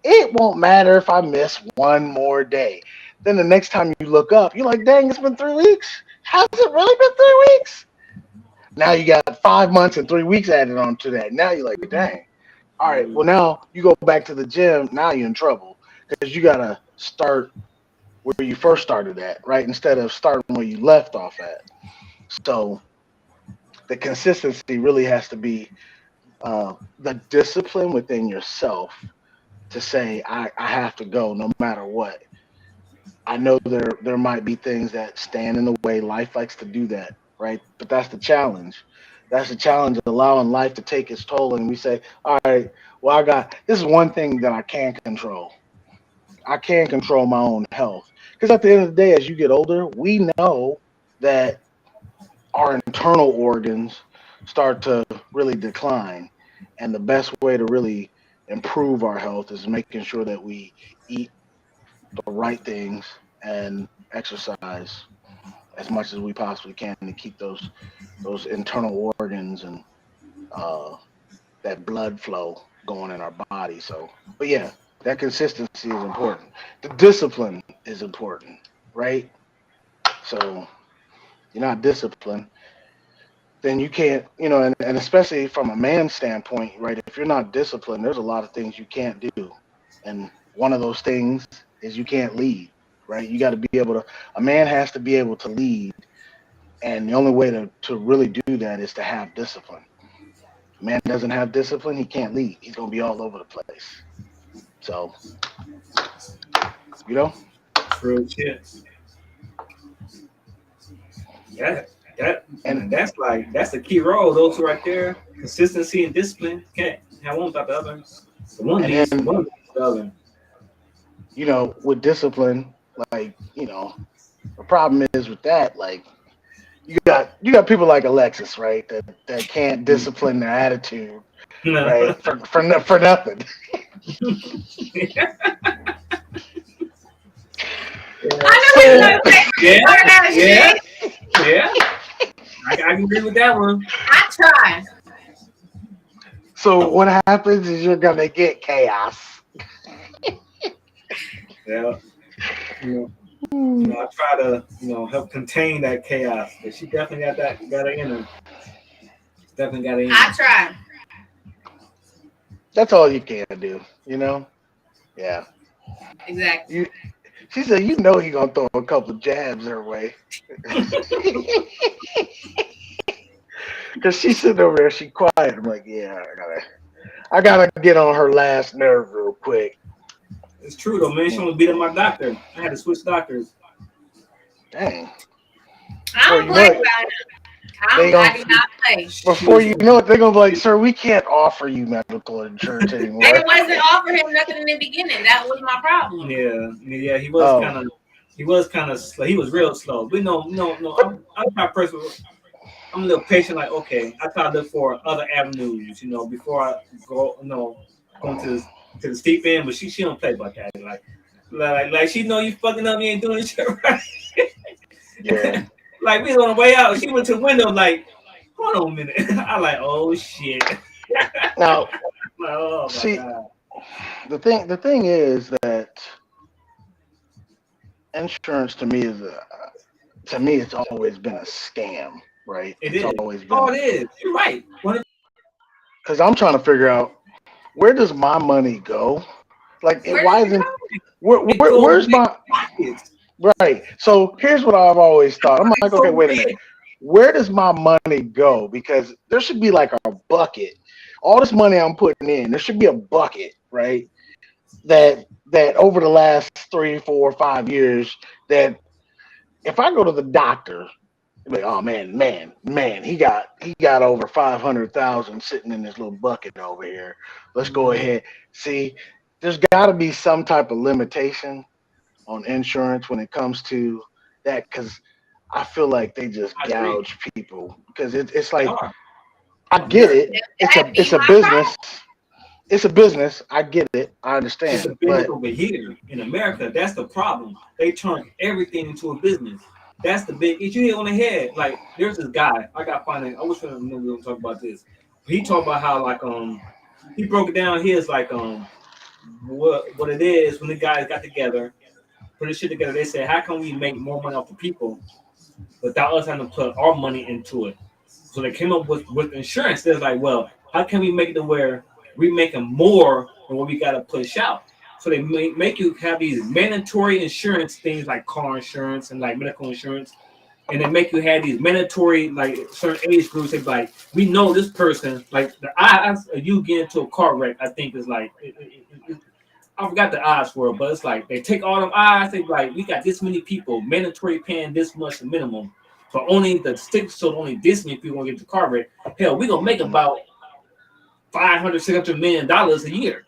It won't matter if I miss one more day. Then the next time you look up, you're like, dang, it's been 3 weeks. Has it really been 3 weeks? Now you got 5 months and 3 weeks added on to that. Now you're like, dang. All right, well, now you go back to the gym. Now you're in trouble because you got to start where you first started at, right? Instead of starting where you left off at. So the consistency really has to be the discipline within yourself to say, I have to go no matter what. I know there might be things that stand in the way. Life likes to do that, right? But that's the challenge. That's the challenge of allowing life to take its toll. And we say, all right, well, this is one thing that I can control. I can control my own health. Because at the end of the day, as you get older, we know that our internal organs start to really decline. And the best way to really improve our health is making sure that we eat the right things and exercise as much as we possibly can to keep those internal organs and uh, that blood flow going in our body. So, but yeah, that consistency is important. The discipline is important, right? So you're not disciplined, then you can't, and especially from a man's standpoint, right? If you're not disciplined, there's a lot of things you can't do. And one of those things is you can't lead, right? You got to be able to, a man has to be able to lead. And the only way to really do that is to have discipline. A man doesn't have discipline, he can't lead. He's going to be all over the place. So, you know, true shit. That and that's the key role. Those two right there, consistency and discipline. Can't have one without the other. The and then, one leads the other. with discipline, like, the problem is with that, like, you got people like Alexis, right? That can't discipline their attitude, right? For nothing. I know he's So gonna say Yeah, some ass yeah, shit. yeah. I can agree with that one. I try. so what happens is you're gonna get chaos. Yeah, you I try to help contain that chaos. But she definitely got it in her. Definitely got it in I her. try. That's all you can do. Yeah. Exactly. You. She said, he gonna throw a couple of jabs her way. Cause she's sitting over there, she quiet. I'm like, yeah, I gotta get on her last nerve real quick. It's true though, man. She Mm, almost beat up my doctor. I had to switch doctors. dang. I Before don't you know play it, about it. they I gonna do not play. She before was, you know it, they're gonna be like, sir, we can't offer you medical insurance They anymore. wasn't offering him nothing in the beginning. That was my problem. yeah. Oh, He was kind of slow. He was real slow. But no. I'm the type of person. I'm a little patient. Like, okay, I try to look for other avenues. Before I go, going to the steep end. But she don't play about that. Like she know you fucking up. You ain't doing shit right. yeah. Like we was on the way out. She went to the window. Like, hold on a minute. I like, oh shit. Now, Like, oh my see, god. the thing is that insurance to me it's always been a scam, right? It It's is. always Oh, been it is. You're right. because I'm trying to figure out where does my money go Like, Where why does it isn't go? It goes where's big my pockets. right? So here's what I've always thought. I'm It's like, okay, so wait a minute. big. Where does my money go? Because there should be like a bucket. All this money I'm putting in, there should be a bucket, right? That over the last 3, 4, 5 years, that if I go to the doctor, like, oh man, he got over 500,000 sitting in this little bucket over here. Let's go Mhm. ahead. See, there's got to be some type of limitation on insurance when it comes to that, because I feel like they just I agree. gouge people, because it's They like, are. I get America. it. It's That a be it's a my business. It's a business. I get it. I It's a understand. business But over here in America. That's the problem. They turn everything into a business. That's the big issue. You hit on the head. Like there's this guy. I got finding. I wish we were going to talk about this. He talked about how like he broke it down. His like what it is when the guys got together, put this shit together. They said, how can we make more money off the people without us having to put our money into it? So they came up with insurance. They're like, well, how can we make it to where we making more than what we got to push out? So they make you have these mandatory insurance things like car insurance and like medical insurance, and they make you have these mandatory like certain age groups. They be like, we know this person like the odds of you get into a car wreck. I think is like I forgot the odds for it, but it's like they take all them odds. They be like, we got this many people mandatory paying this much minimum. So only the six, so only this many people gonna get the car wreck. Hell, we gonna make mhm, about 500, $600 million a year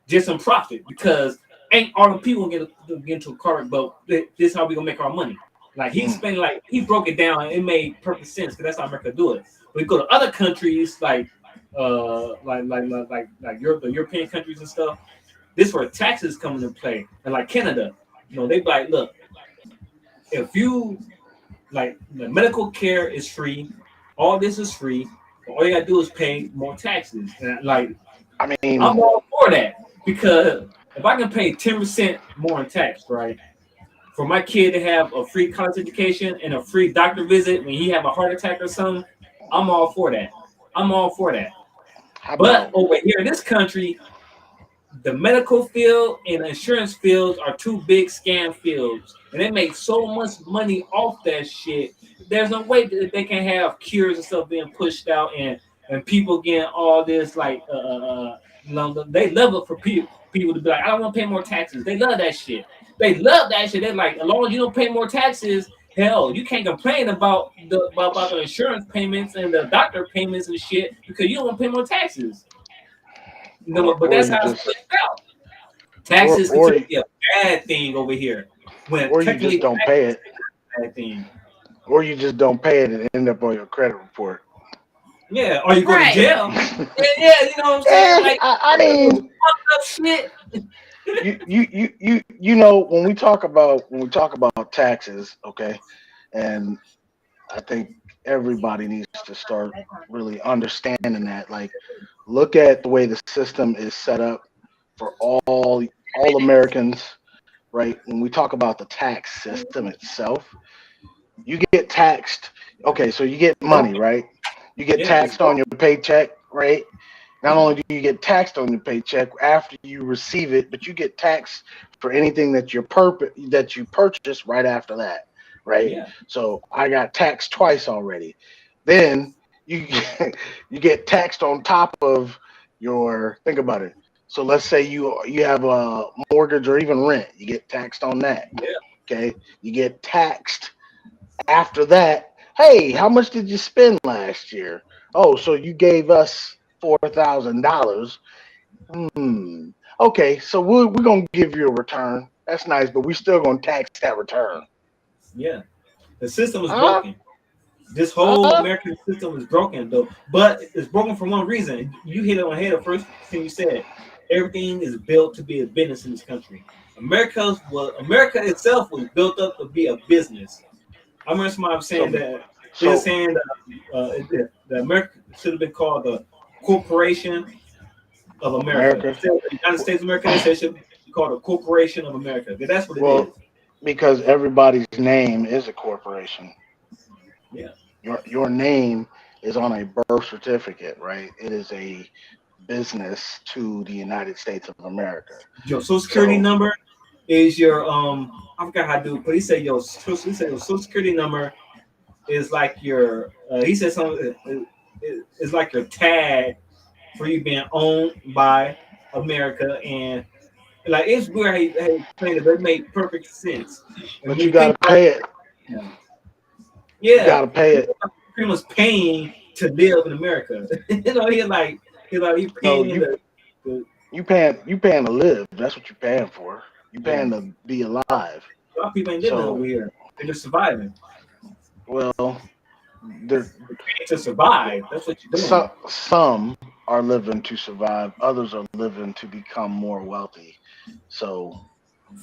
just in profit because ain't all the people get into a car wreck, but this is how we gonna make our money. Like he mm, spent like he broke it down and it made perfect sense because that's how America do it. We go to other countries like Europe, the European countries and stuff. This is where taxes come into play. And like Canada, they be like, look, if you like the medical care is free, all this is free. All you gotta do is pay more taxes. And like I I'm mean, all for that because if I can pay 10% more in tax, right, for my kid to have a free college education and a free doctor visit when he have a heart attack or something, I'm all for that. I'm all for that. how But about over here in this country, the medical field and the insurance fields are two big scam fields, and they make so much money off that shit. There's no way that they can have cures and stuff being pushed out, and people getting all this like they love it for people to be like, I don't want to pay more taxes. They love that shit. They love that shit. They're like, as long as you don't pay more taxes, hell, you can't complain about the insurance payments and the doctor payments and shit because you don't want to pay more taxes. But or that's you how it's just pushed out. Taxes or considered to be a bad thing over here, when or you technically just don't taxes pay it, is a bad thing. or you just don't pay it and end up on your credit report. Yeah, or you go to right. jail. Yeah, yeah, you know what I'm saying? Yeah, Like I fucked mean, up shit. when we talk about taxes, okay, and I think everybody needs to start really understanding that. Like, look at the way the system is set up for all Americans, right? When we talk about the tax system itself, you get taxed. Okay, so you get money, Broken. right? You get Yeah, it's taxed on broken. your paycheck, right? Not Yeah, only do you get taxed on your paycheck after you receive it, but you get taxed for anything that you purchase right after that, right? yeah, So I got taxed twice already. Then you you get taxed on top of your, think about it. So let's say you have a mortgage or even rent, you get taxed on that. yeah. Okay, you get taxed after that. Hey, how much did you spend last year? Oh, so you gave us $4,000. Hmm. Okay, so we're gonna give you a return. That's nice, but we still gonna tax that return. Yeah. The system is Huh? broken. This whole Huh? American system is broken though, but it's broken for one reason. You hit it on the head. The first thing you said, everything is built to be a business in this country. America itself was built up to be a business. I remember somebody saying So that they're so saying that the America should have been called the Corporation of America. America. Instead of the United States of America, they said it should be called the Corporation of America. That's what it Well, is. because everybody's name is a corporation. Yeah. Your name is on a birth certificate, right? It is a business to the United States of America. Your social security So number is your I forgot how to do it, but he said your social security number is like your he said something it's like your tag for you being owned by America and like it's weird how he explained it, but it made perfect sense. And but when you you think gotta about pay it. it, You yeah, gotta pay it. pretty much paying to live in America. He No, paying the you paying to live. That's what you're paying for. You yeah. paying to be alive. A lot of people ain't living over So here. They're just surviving. well, there You're paying to survive. That's what you're doing. some are living to survive. Others are living to become more wealthy. So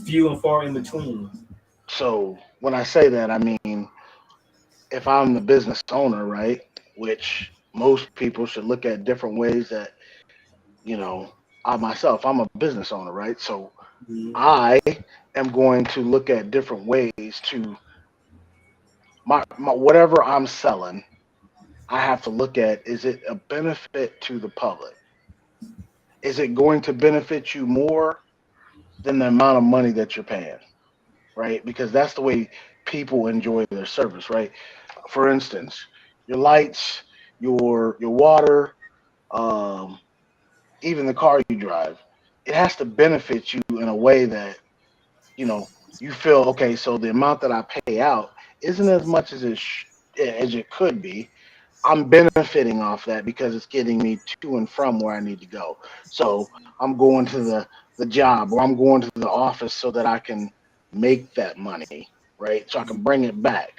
Few and far in between. when I say that, I mean if I'm the business owner, right, which most people should look at different ways that, you know, I myself, I'm a business owner, right? So Mhm. I am going to look at different ways to my whatever I'm selling, I have to look at, is it a benefit to the public? Is it going to benefit you more than the amount of money that you're paying, right? Because that's the way people enjoy their service, right? For instance, your lights, your water, um, even the car you drive, it has to benefit you in a way that you know you feel okay. So the amount that I pay out isn't as much as it could be. I'm benefiting off that because it's getting me to and from where I need to go. So I'm going to the job or I'm going to the office so that I can make that money, right? So I can bring it back.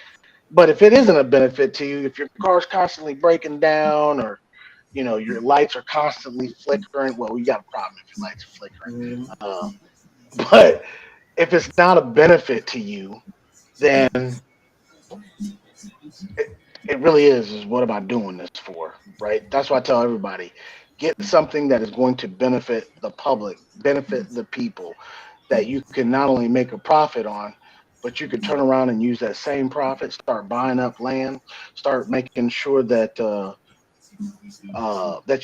But if it isn't a benefit to you, if your car's constantly breaking down or your lights are constantly flickering, well, you got a problem if your lights Mhm. are flickering. But if it's not a benefit to you, then it, it really is what am I doing this for, right? That's why I tell everybody, get something that is going to benefit the public, benefit the people, that you can not only make a profit on, but you could turn around and use that same profit, start buying up land, start making sure that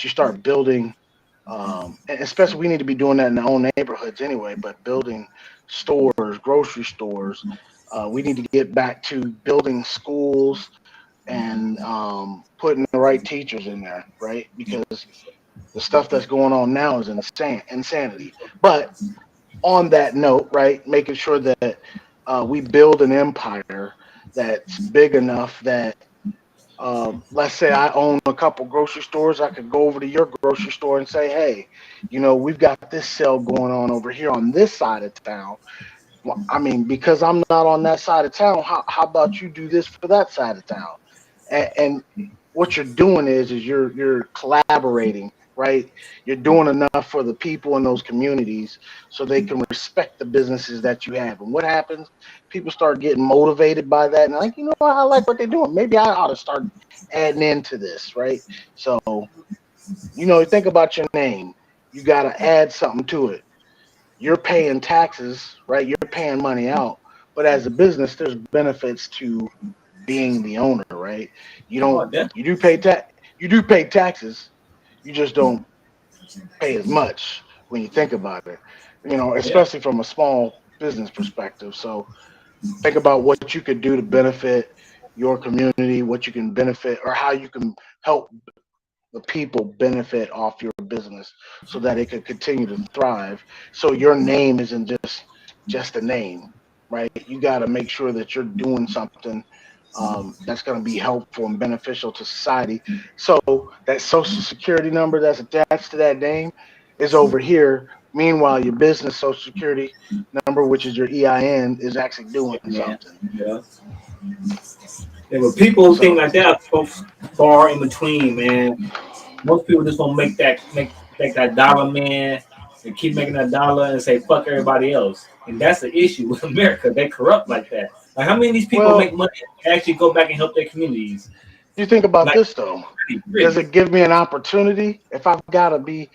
you start building. And especially, we need to be doing that in our own neighborhoods anyway. But building stores, grocery stores, we need to get back to building schools and putting the right teachers in there, right? Because the stuff that's going on now is insanity. But on that note, right, making sure that we build an empire that's big enough that let's say I own a couple grocery stores, I could go over to your grocery store and say, hey, we've got this sale going on over here on this side of town. Well, I mean, because I'm not on that side of town, how about you do this for that side of town? And what you're doing is you're collaborating, right? You're doing enough for the people in those communities so they can respect the businesses that you have. And what happens? People start getting motivated by that, and like, what, I like what they're doing. Maybe I ought to start adding into this, right? So, think about your name. You got to add something to it. You're paying taxes, right? You're paying money out. But as a business, there's benefits to being the owner, right? You Oh, don't definitely. you do pay taxes. You just don't pay as much when you think about it. Yeah. Especially from a small business perspective. So think about what you could do to benefit your community, what you can benefit or how you can help the people benefit off your business so that it could continue to thrive. So your name isn't just a name, right? You got to make sure that you're doing something that's going to be helpful and beneficial to society. So that social security number that's attached to that name is over here. Meanwhile, your business social security number, which is your EIN, is actually doing Yeah. something. Yeah. Yeah, but people who think So like that are so far in between, man. Most people just want to make that dollar, man, and keep making that dollar and say fuck everybody else. And that's the issue with America. They corrupt like that. Like how many of these people well, make money and actually go back and help their communities? you think about Like this though. really, Does really. it give me an opportunity if I've got to be,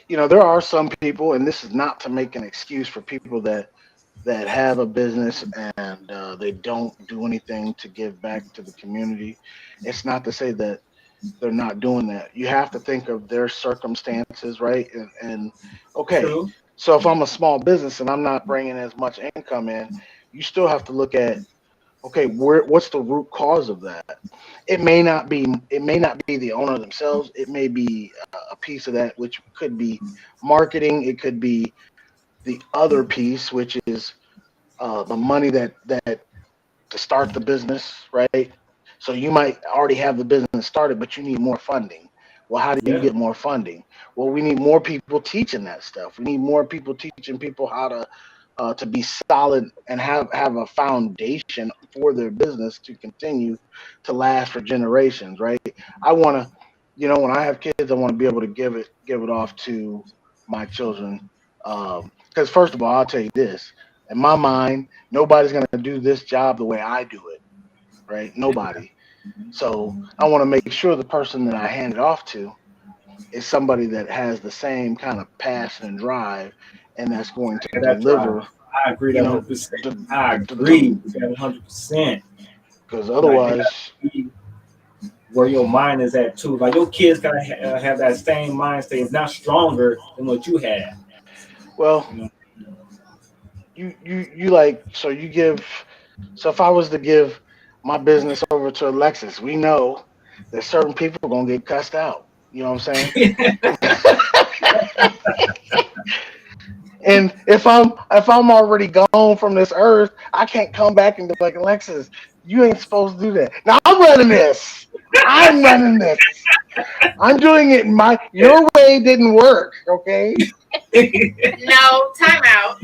there are some people, and this is not to make an excuse for people that have a business and they don't do anything to give back to the community. It's not to say that they're not doing that. You have to think of their circumstances, right? And okay, True. so if I'm a small business and I'm not bringing as much income in, you still have to look at, okay, what's the root cause of that? It may not be the owner themselves. It may be a piece of that, which could be marketing. It could be the other piece, which is the money that to start the business, right? So you might already have the business started, but you need more funding. Well, how do you Yeah. get more funding? Well, we need more people teaching that stuff. We need more people teaching people how to be solid and have a foundation for their business to continue to last for generations, right? I want to, when I have kids, I want to be able to give it off to my children. Because first of all, I'll tell you this: in my mind, nobody's going to do this job the way I do it, right? Nobody. So I want to make sure the person that I hand it off to is somebody that has the same kind of passion and drive, and that's going to Yeah, that's right. deliver, I agree you that know, 100%. to, I to, agree with that 100%. because Like it otherwise, got to be where your mind is at too. Like your kids gotta have that same mind state, if not stronger than what you had. well, You know, you like, so you give, so if I was to give my business over to Alexis, we know that certain people are gonna get cussed out. You know what I'm saying? And if I'm already gone from this earth, I can't come back and be like, Alexis, you ain't supposed to do that. Now I'm running this. I'm running this. I'm doing it my your way didn't work, okay? No, time out.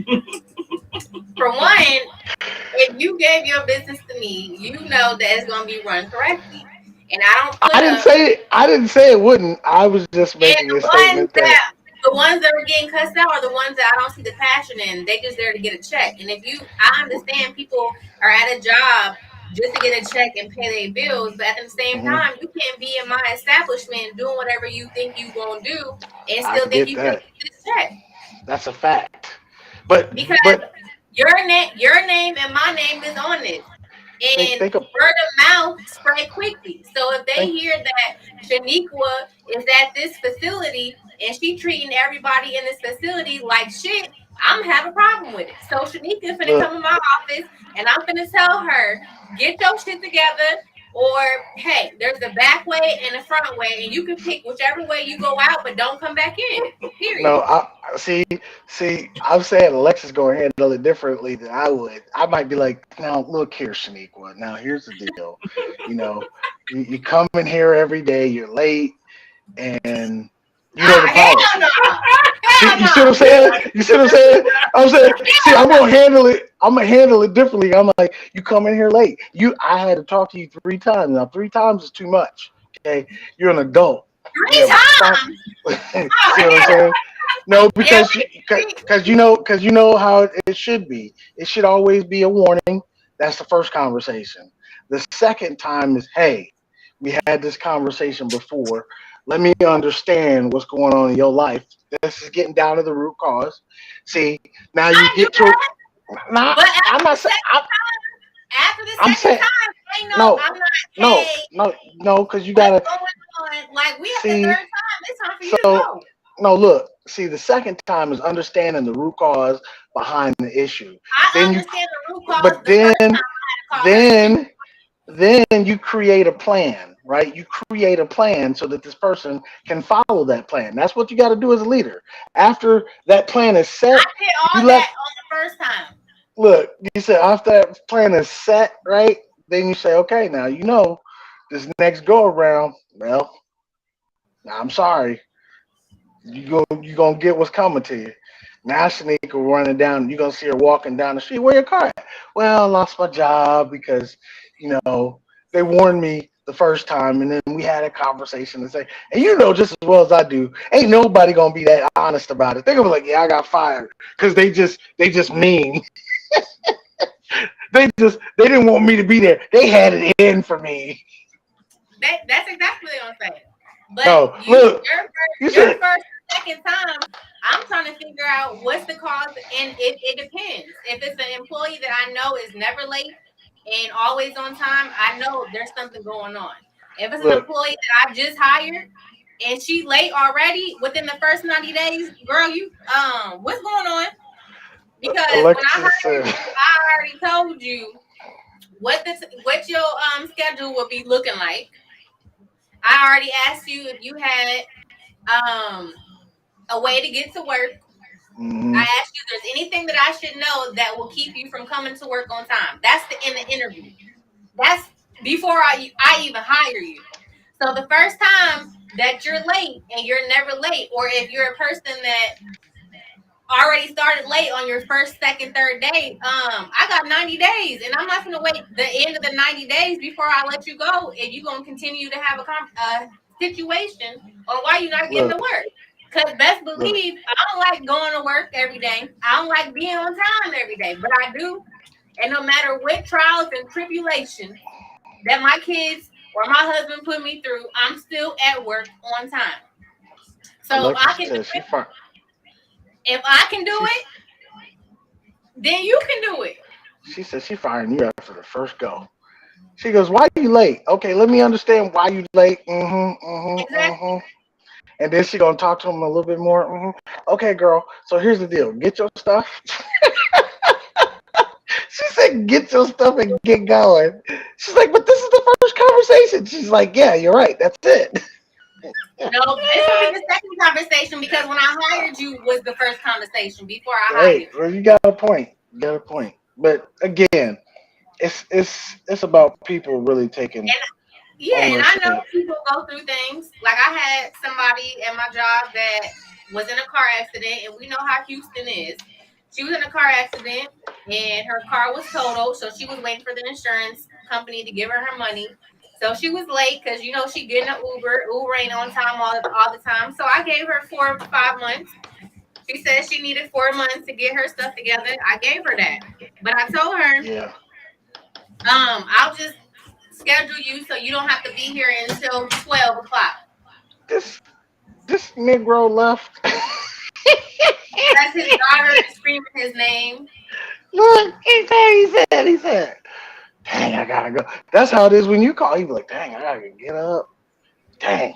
For one, if you gave your business to me, you know that it's going to be run correctly. And I don't put up. I didn't say it wouldn't. I was just And making a statement that the ones that are getting cussed out are the ones that I don't see the passion in. They just there to get a check. And if you, I understand people are at a job just to get a check and pay their bills, but at the same mhm, time, you can't be in my establishment doing whatever you think you gonna do and I still think get you can that. get this check. That's a fact. But Because but your name and my name is on it. think And think of word of mouth spread quickly. So if they think hear that Shaniqua is at this facility and she treating everybody in this facility like shit, I'm gonna have a problem with it. So Shaniqua finna come look, in my office and I'm finna tell her, get your shit together, or hey, there's a back way and a front way, and you can pick whichever way you go out, but don't come back in. no, Period. see, I'm saying Alexis gonna handle it differently than I would. I might be like, now look here, Shaniqua. Now here's the deal. You know, you come in here every day. You're late, and you know the Ah, hell policy. no. See, Hell you see what I'm no. saying? You see what I'm saying? I'm saying, see, Hell I'm no. gonna handle it. I'm gonna handle it differently. I'm like, you come in here late. I had to talk to you 3 times. Now, 3 times is too much. Okay, you're an adult. You Three have response. times. Oh See what I'm hell. saying? No, Yeah, because you know how it should be. It should always be a warning. That's the first conversation. The second time is, hey, we had this conversation before. Let me understand what's going on in your life. This is getting down to the root cause. See, now you I do get to. that. Not. But I'm not saying. after the I'm second saying time, I know no, I'm not, no, hey, no, no. Because you what's gotta going on? Like we at the third see. time. It's time for you to So go. no, look. See, the second time is understanding the root cause behind the issue. I Then you, understand the root cause but the first time I had to call her stupid. then then you create a plan, right? You create a plan so that this person can follow that plan. That's what you got to do as a leader. After that plan is I set, did you all let that on the first time. look. You said after that plan is set, right? Then you say, okay, now you know this next go around. Well, I'm sorry, you gonna get what's coming to you. Now Shanika running down, you're gonna see her walking down the street. Where your car at? Well, I lost my job because, they warned me the first time and then we had a conversation and say, and you know just as well as I do, ain't nobody gonna be that honest about it. They're gonna be like, yeah, I got fired. Because they just mean. They didn't want me to be there. They had it in for me. That's exactly what I'm saying. But No, look, you your said first second time, I'm trying to figure out what's the cause, and it depends. If it's an employee that I know is never late and always on time, I know there's something going on. If it's an Look, employee that I just hired and she late already within the first 90 days, girl, you what's going on? Because when I Alexis hired said, you, I already told you what your schedule would be looking like. I already asked you if you had um a way to get to work. I mm-hmm. asked you if there's anything that I should know that will keep you from coming to work on time. That's in the interview. That's before I even hire you. So the first time that you're late and you're never late, or if you're a person that already started late on your first, second, third day, I got 90 days, and I'm not gonna wait the end of the 90 days before I let you go, and you're gonna continue to have a situation on why you're not getting to Look, work. Cause best look, believe I don't like going to work every day. I don't like being on time every day, but I do. And no matter what trials and tribulations that my kids or my husband put me through, I'm still at work on time. So if I Alexis can do said she it, fine. if I can do She's it, then you can do it. she said she firing you after the first go. She goes, "Why you late? Okay, let me understand why you late." Mm-hmm, mm-hmm, Exactly. mm-hmm. And then she gonna talk to him a little bit more. Mm-hmm. Okay, girl. So here's the deal. Get your stuff. She said, "Get your stuff and get going." She's like, "But this is the first conversation." She's like, "Yeah, you're right. That's it." No, this will be the second conversation because when I hired you was the first conversation before I Hey, hired you. well, you got a point. You got a point. But again, it's about people really taking Yeah, and I know ownership. people go through things. Like I had somebody at my job that was in a car accident, and we know how Houston is. She was in a car accident, and her car was totaled, so she was waiting for the insurance company to give her her money. So she was late because she getting an Uber. Uber ain't on time all the time. So I gave her 4 to 5 months. She said she needed 4 months to get her stuff together. I gave her that, but I told her, Yeah. I'll just schedule you so you don't have to be here until 12 o'clock. This this Negro left. Because his daughter is screaming his name. Look, he said, dang, I gotta go. That's how it is when you call. You be like, dang, I gotta get up. Dang.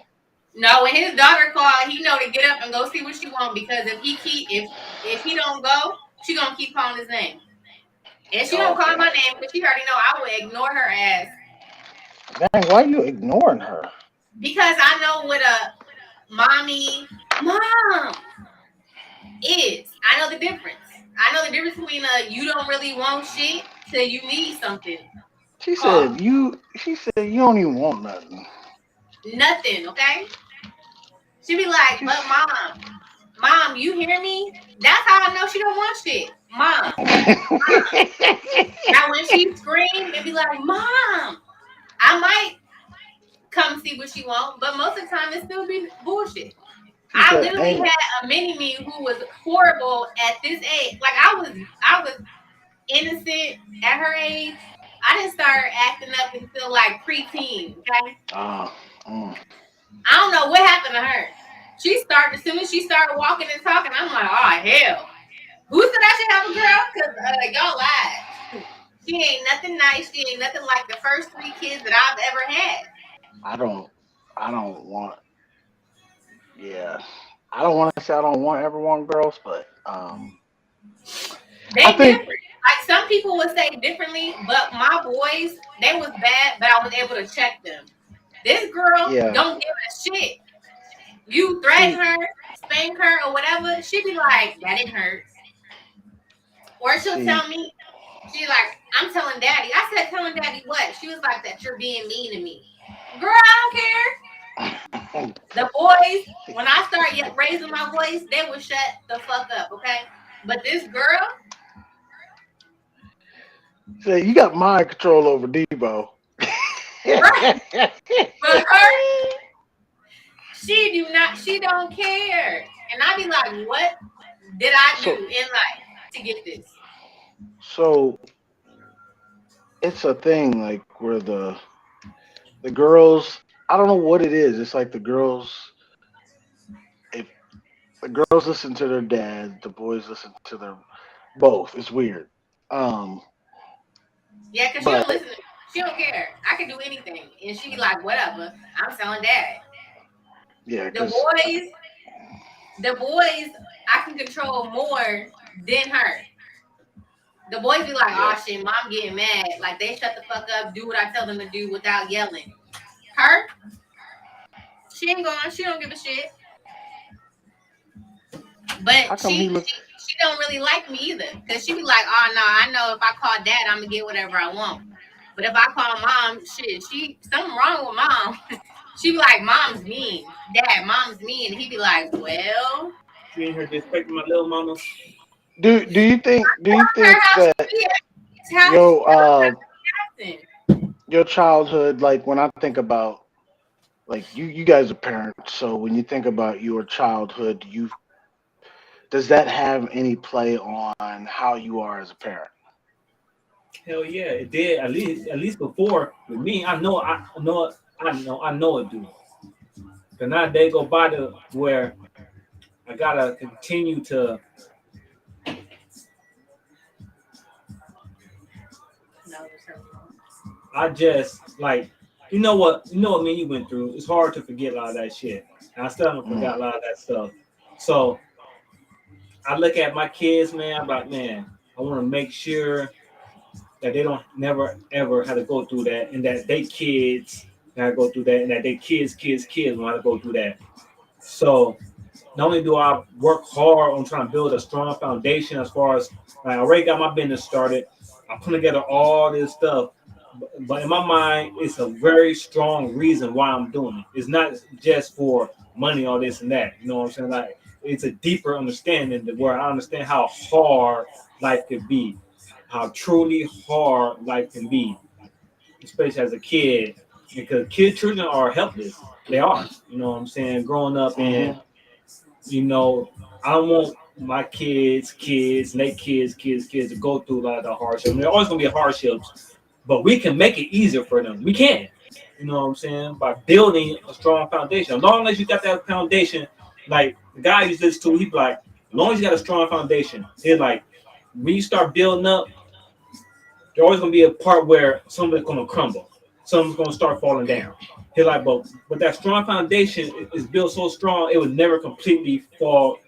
No, when his daughter called, he know to get up and go see what she want because if he don't go, she gonna keep calling his name. And she don't call Okay. my name because she already know I would ignore her ass Dang, why you ignoring her? because I know what a mommy mom is. I know the difference. I know the difference between a you don't really want shit till you need something call. She said you don't even want nothing. Nothing, okay? She be like, She's but mom, you hear me? That's how I know she don't want shit. Mom. Now when she scream and be like, Mom, I might come see what she want, but most of the time it still be bullshit. she I said, literally ain't had a mini me who was horrible at this age. Like I was innocent at her age. I didn't start acting up until like preteen. Okay. uh, mm. I don't know what happened to her. She started as soon as she started walking and talking. I'm like, oh hell. Who said I should have a girl? Because y'all lied. She ain't nothing nice. She ain't nothing like the first 3 kids that I've ever had. I don't I don't want yeah. I don't want to say I don't want ever want girls, but I They think different. Like some people would say differently, but my boys, they was bad, but I was able to check them. This girl yeah. don't give a shit. You threaten See, her, spank her, or whatever, she be like, that didn't hurt. Or she'll see. tell me, she like, I'm telling daddy. I said, telling daddy what? She was like, that you're being mean to me. Girl, I don't care. The boys, when I start raising my voice, they will shut the fuck up, okay? But this girl, Say you got mind control over Debo. right? But her, she don't care. And I be like, what did I do so in life to get this? so it's a thing like where the girls I don't know what it is. It's like the girls if the girls listen to their dad, the boys listen to their both. It's weird. Um Yeah, because she don't but listen to me. She don't care. I can do anything, and she be like, whatever. I'm telling dad. Yeah, The because boys, the boys, I can control more than her. The boys be like, yeah, oh shit, mom getting mad. Like they shut the fuck up, do what I tell them to do without yelling. Her, she ain't going. She don't give a shit. how But come she he look? she, she don't really like me either. Cause she be like, oh no, I know if I call dad, I'm gonna get whatever I want. But if I call mom, shit, she something wrong with mom. She be like, mom's mean. Dad, mom's mean. And he be like, well, You ain't here disrespecting my little mama. Do you think her how that she is. How she your acting. your childhood, like when I think about, like, you guys are parents, so when you think about your childhood, you does that have any play on how you are as a parent? Hell yeah, it did. At least before with me, I know it do. Cause now they go by to where I gotta continue to. No, there's her phone. I just like you know what me and you went through. It's hard to forget a lot of that shit. And I still haven't Mm, forgot a lot of that stuff. So I look at my kids, man. I'm like, man, I want to make sure that they don't never ever have to go through that, and that they kids gotta go through that, and that they kids want to go through that. So not only do I work hard on trying to build a strong foundation as far as like, I already got my business started, I put together all this stuff, but in my mind, it's a very strong reason why I'm doing it. It's not just for money, all this and that. You know what I'm saying? Like it's a deeper understanding that where I understand how hard life could be, how truly hard life can be, especially as a kid, because children are helpless. They are. You know what I'm saying? Growing up hmm. and you know, I don't want my kids, and their kids to go through a lot of the hardships. I mean, there always gonna be hardships, but we can make it easier for them. We can. You know what I'm saying? By building a strong foundation. As long as you got that foundation, like the guy you listen to, he's like, as long as you got a strong foundation, he's like, when you start building up, there's always gonna be a part where something's gonna crumble, something's gonna start falling down. He's like, but that strong foundation is built so strong, it would never completely fall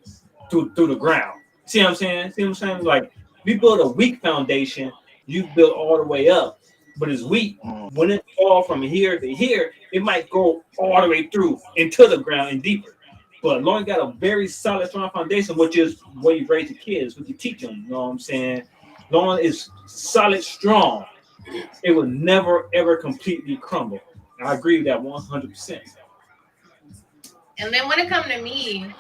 through the ground. See what I'm saying? See what I'm saying? Like we build a weak foundation, you build all the way up, but it's weak. Mm. When it fall from here to here, it might go all the way through into the ground and deeper. But as long as you got a very solid, strong foundation, which is where you raise the kids, what you teach them, you know what I'm saying? As long as it's solid, strong, it will never ever completely crumble. I agree with that 100%. And then when it come to me,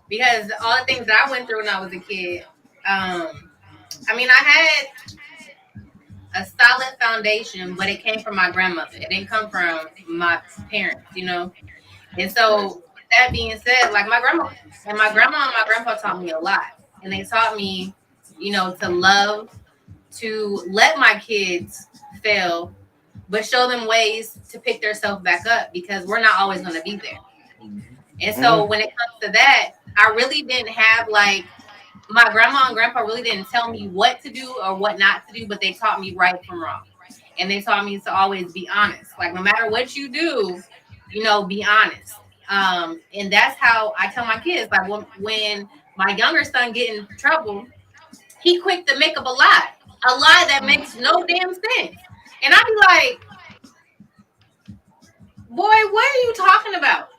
because all the things that I went through when I was a kid, I mean, I had a solid foundation, but it came from my grandmother. It didn't come from my parents, you know. And Right. so, with that being said, like my grandma and my grandpa taught me a lot, and they taught me, you know, to love, to let my kids fail, but show them ways to pick themselves back up because we're not always going to be there. Mhm. And so, Mm. when it comes to that, I really didn't have like my grandma and grandpa really didn't tell me what to do or what not to do, but they taught me right from wrong. And they taught me to always be honest. Like no matter what you do, you know, be honest. And that's how I tell my kids. Like when my younger son get in trouble, he quick to make up a lie that Mm. makes no damn sense. And I be like, boy, what are you talking about?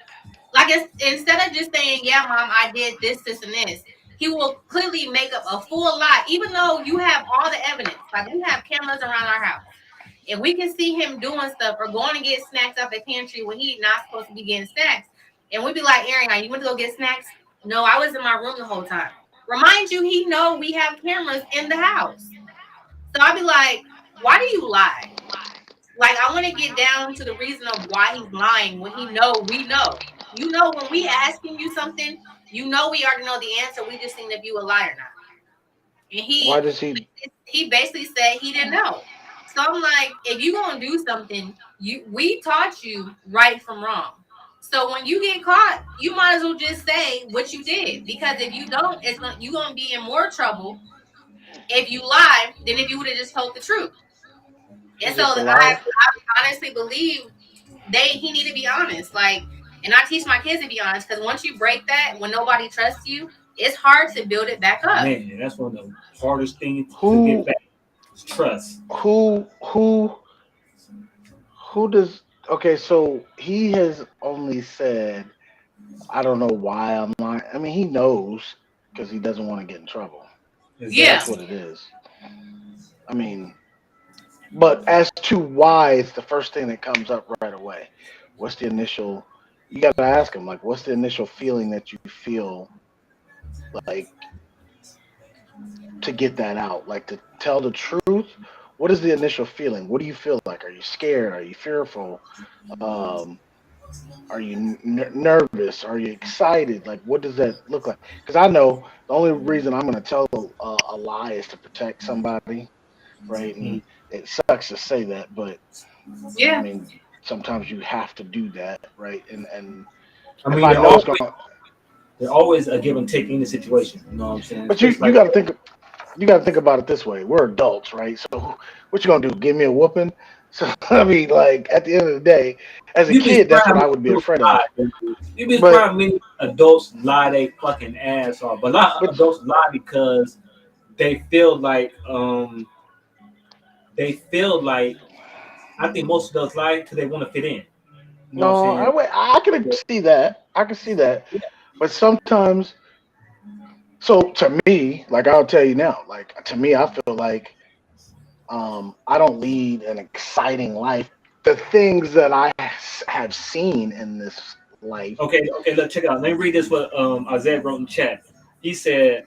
Like instead of just saying, "Yeah, mom, I did this, this, and this," he will clearly make up a full lie, even though you have all the evidence. Like we have cameras around our house, and we can see him doing stuff or going to get snacks out the pantry when he's not supposed to be getting snacks. And we'd be like, "Aaron, you went to go get snacks?" No, I was in my room the whole time. Remind you, he know we have cameras in the house. So I'd be like, "Why do you lie?" Like I want to get down to the reason of why he's lying when he know we know. You know when we asking you something, you know we already know the answer. We just seen if you a liar or not. And Why does he? he basically said he didn't know. So I'm like, if you gonna do something, we taught you right from wrong. So when you get caught, you might as well just say what you did because if you don't, you gonna be in more trouble if you lie than if you would have just told the truth. And It's so just a lie. I honestly believe he need to be honest. Like, and I teach my kids to be honest because once you break that, when nobody trusts you, it's hard to build it back up. Man, that's one of the hardest things to get Who back is trust. who who does? Okay, so he has only said, I don't know why I'm lying. I mean, he knows because he doesn't want to get in trouble. Yeah. That's Exactly. what it is. I mean, but as to why, it's the first thing that comes up right away. What's the initial? You got to ask him, like, what's the initial feeling that you feel like to get that out? Like, to tell the truth? What is the initial feeling? What do you feel like? Are you scared? Are you fearful? Um, are you nervous? Are you excited? Like, what does that look like? Because I know the only reason I'm going to tell a lie is to protect somebody, right? And Mm. it sucks to say that, but I Yeah. mean, sometimes you have to do that, right? And I if mean, I know it's going, they're always a give and take in the situation. You know what I'm saying? It's but just you like, got to think, you got to think about it this way: we're adults, right? So what you gonna do? Give me a whooping? So I mean, like at the end of the day, as a you'd be kid, surprised that's how what I many would be adults afraid of. lie. Dude. You'd be surprised But how many adults lie they fucking ass off. But a lot of but adults lie because they feel like they feel like I think most adults lie because they want to fit in. You know what I'm no, saying? I can see that. I can see that. But sometimes, so to me, like I'll tell you now, like to me, I feel like I don't lead an exciting life. The things that have seen in this life. Okay, let's check it out. Let me read this what Isaiah wrote in chat. He said,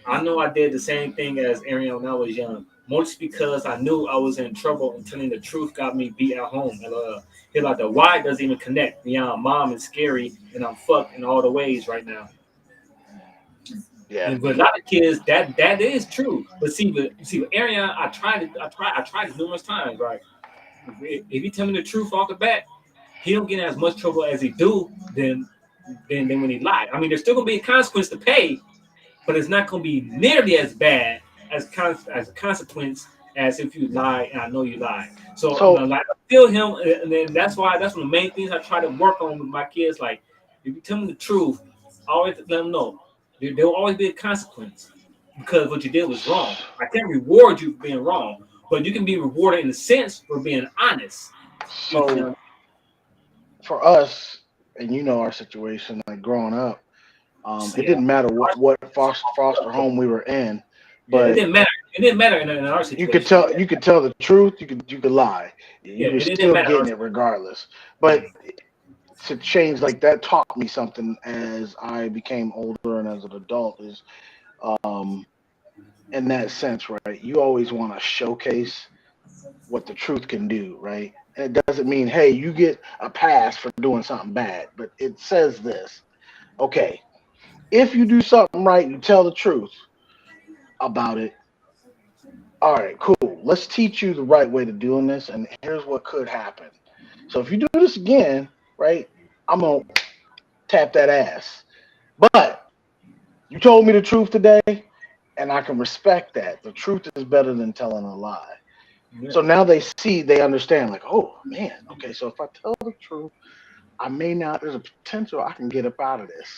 I know I did the same thing as Ariel when I was young. Most because I knew I was in trouble and telling the truth got me beat at home. And he like the why doesn't even connect beyond mom is scary and I'm fucked in all the ways right now. Yeah. And with a lot of kids, that is true. But see, with Ariel, I tried it numerous times. Right, if he tell me the truth off the bat, he don't get in as much trouble as he do than when he lied. I mean, there's still gonna be a consequence to pay, but it's not gonna be nearly as bad as a consequence as if you lie and I know you lied. So I'm So gonna like feel him, and then that's one of the main things I try to work on with my kids. Like, if you tell me the truth, I always let them know there will always be a consequence because what you did was wrong. I can't reward you for being wrong, but you can be rewarded in a sense for being honest. You so feel? for us, and you know our situation, like growing up, it Yeah. didn't matter what foster home we were in, Yeah, it but didn't matter. It didn't matter in our situation. you could tell the truth, you could lie, Yeah, you were it didn't still matter in our getting it situation. regardless. But to change like that taught me something as I became older and as an adult is um in that sense, right? You always want to showcase what the truth can do, right? And it doesn't mean, hey, you get a pass for doing something bad, but it says this. Okay, if you do something right, you tell the truth about it. All right, cool. Let's teach you the right way to doing this, and here's what could happen. So if you do this again, right, I'm gonna tap that ass. But you told me the truth today, and I can respect that. The truth is better than telling a lie. Yeah. So now they understand, like, oh man, okay, so if I tell the truth, I may not, there's a potential I can get up out of this.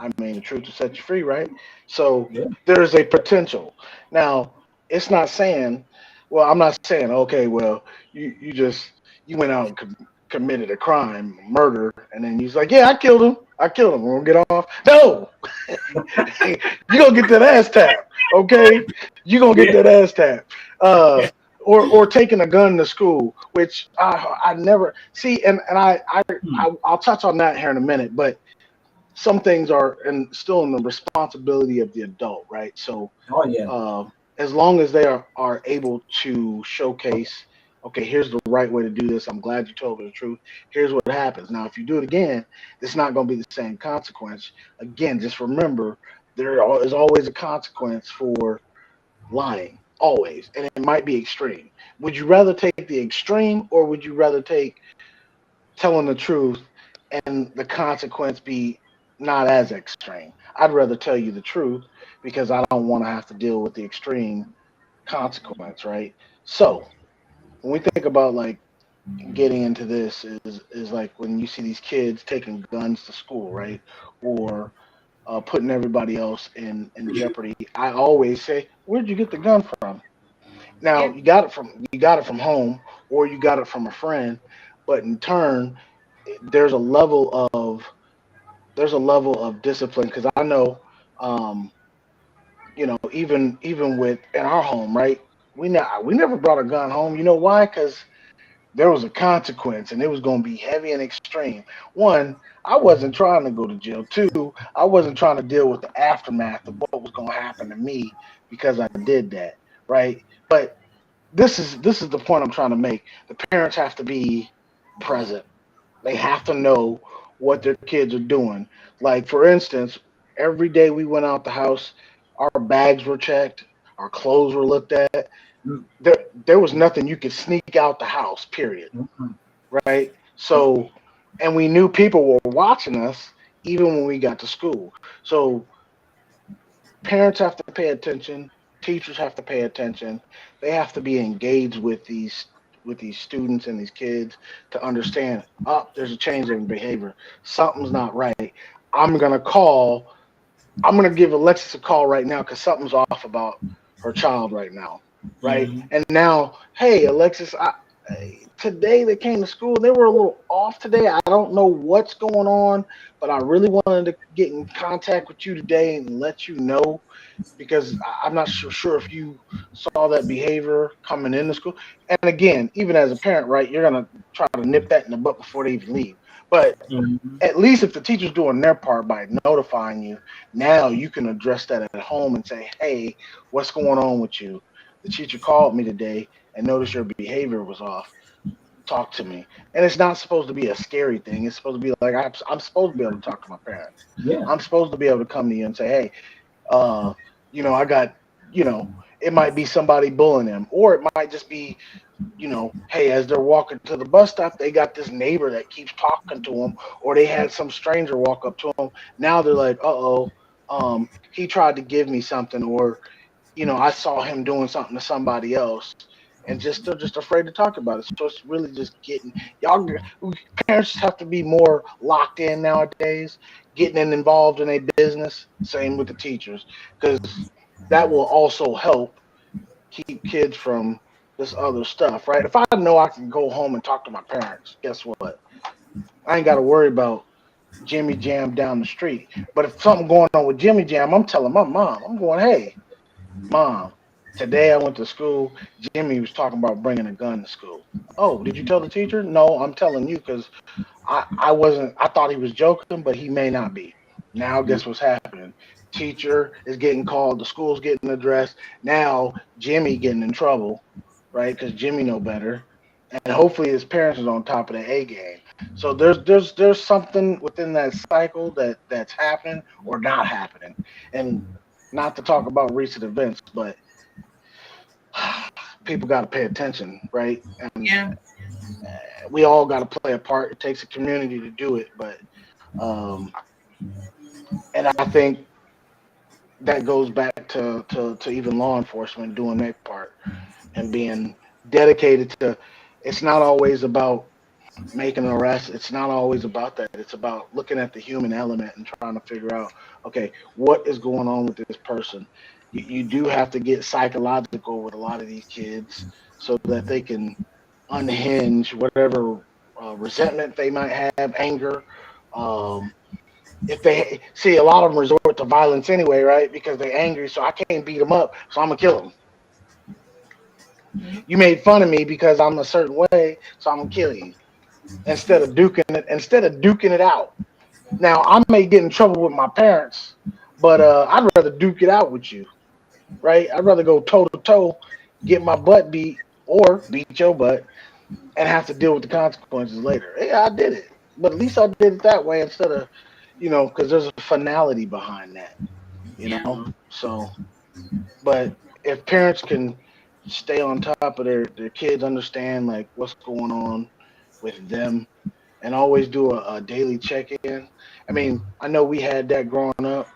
I mean, the truth will set you free, right? So Yeah. there's a potential. Now, it's not saying, well, I'm not saying, okay, well, you just, you went out and committed a crime, murder, and then he's like, yeah, I killed him. I killed him. We're gonna get off. No, you gonna get that ass tap, okay? You gonna get Yeah. that ass tap. Uh, or taking a gun to school, which I never see, and I'll touch on that here in a minute, but some things are and still in the responsibility of the adult, right? So Oh yeah. uh, as long as they are able to showcase, okay, here's the right way to do this. I'm glad you told me the truth. Here's what happens. Now, if you do it again, it's not going to be the same consequence. Again, just remember is always a consequence for lying, always, and it might be extreme. Would you rather take the extreme, or would you rather take telling the truth and the consequence be not as extreme? I'd rather tell you the truth because I don't want to have to deal with the extreme consequence, right? So when we think about like getting into this is like when you see these kids taking guns to school, right? Or putting everybody else in jeopardy. I always say, where'd you get the gun from? Now Yeah. you got it from home, or you got it from a friend, but in turn, there's a level of there's a level of discipline because I know, um, even with in our home, right? We never brought a gun home. You know why? Because there was a consequence and it was going to be heavy and extreme. One, I wasn't trying to go to jail. Two, I wasn't trying to deal with the aftermath of what was going to happen to me because I did that, right? But this is the point I'm trying to make. The parents have to be present. They have to know what their kids are doing. Like for instance, every day we went out the house, our bags were checked, our clothes were looked at. There was nothing you could sneak out the house, period, Mhm. right? So, and we knew people were watching us even when we got to school. So parents have to pay attention, teachers have to pay attention. They have to be engaged with these students and these kids to understand, oh, there's a change in behavior. Something's not right. I'm going to call I'm gonna give Alexis a call right now because something's off about her child right now, right? Mhm. And now, hey, Alexis, today they came to school. They were a little off today. I don't know what's going on, but I really wanted to get in contact with you today and let you know because I'm not sure if you saw that behavior coming into school. And again, even as a parent, right, you're gonna try to nip that in the butt before they even leave. But Mhm. at least if the teacher's doing their part by notifying you, now you can address that at home and say, hey, what's going on with you? The teacher called me today and noticed your behavior was off. Talk to me. And it's not supposed to be a scary thing. It's supposed to be like, I'm supposed to be able to talk to my parents. Yeah. I'm supposed to be able to come to you and say, hey, uh, I got, it might be somebody bullying them, or it might just be hey, as they're walking to the bus stop, they got this neighbor that keeps talking to them, or they had some stranger walk up to them. Now they're like, uh-oh, he tried to give me something, or I saw him doing something to somebody else, and just they're just afraid to talk about it. So it's really just getting y'all. Parents have to be more locked in nowadays, getting involved in a business. Same with the teachers, because that will also help keep kids from this other stuff, right? If I know I can go home and talk to my parents, guess what? I ain't got to worry about Jimmy Jam down the street. But if something going on with Jimmy Jam, I'm telling my mom, I'm going, hey, mom, today I went to school. Jimmy was talking about bringing a gun to school. Oh, did you tell the teacher? No, I'm telling you because I wasn't, I thought he was joking, but he may not be. Now, guess what's happening? Teacher is getting called, the school's getting addressed. Now, Jimmy getting in trouble, right? Because Jimmy know better. And hopefully his parents is on top of the A game. So there's something within that cycle that's happening or not happening. And not to talk about recent events, but people got to pay attention, right? And Yeah. we all got to play a part. It takes a community to do it, but um, and I think that goes back to even law enforcement doing their part and being dedicated to. It's not always about making an arrest. It's not always about that. It's about looking at the human element and trying to figure out, okay, what is going on with this person. You do have to get psychological with a lot of these kids so that they can unhinge whatever resentment they might have, anger. Um, if they see a lot of them resort to violence anyway, right? Because they're angry, so I can't beat them up, so I'm gonna kill them. Mhm. You made fun of me because I'm a certain way, so I'm gonna kill you instead of duking it out. Now I may get in trouble with my parents, but I'd rather duke it out with you, right? I'd rather go toe to toe, get my butt beat, or beat your butt, and have to deal with the consequences later. Yeah, I did it, but at least I did it that way instead of, because there's a finality behind that, you Yeah. know. So, but if parents can stay on top of their kids, understand like what's going on with them, and always do a daily check in. I mean, I know we had that growing up,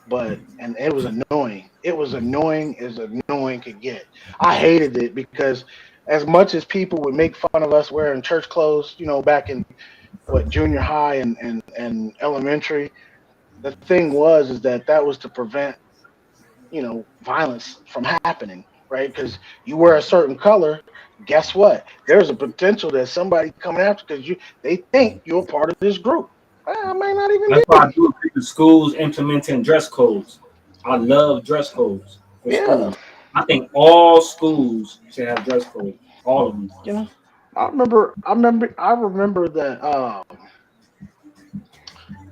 but and it was annoying. It was annoying as annoying could get. I hated it because as much as people would make fun of us wearing church clothes, back in what junior high and elementary, the thing was is that was to prevent violence from happening, right? Because you wear a certain color, guess what? There's a potential that somebody coming after because they think you're a part of this group. I might not even That's why I be. do agree with schools implementing dress codes. I love dress codes for Yeah, schools. I think all schools should have dress codes. All of them. you know. I remember that.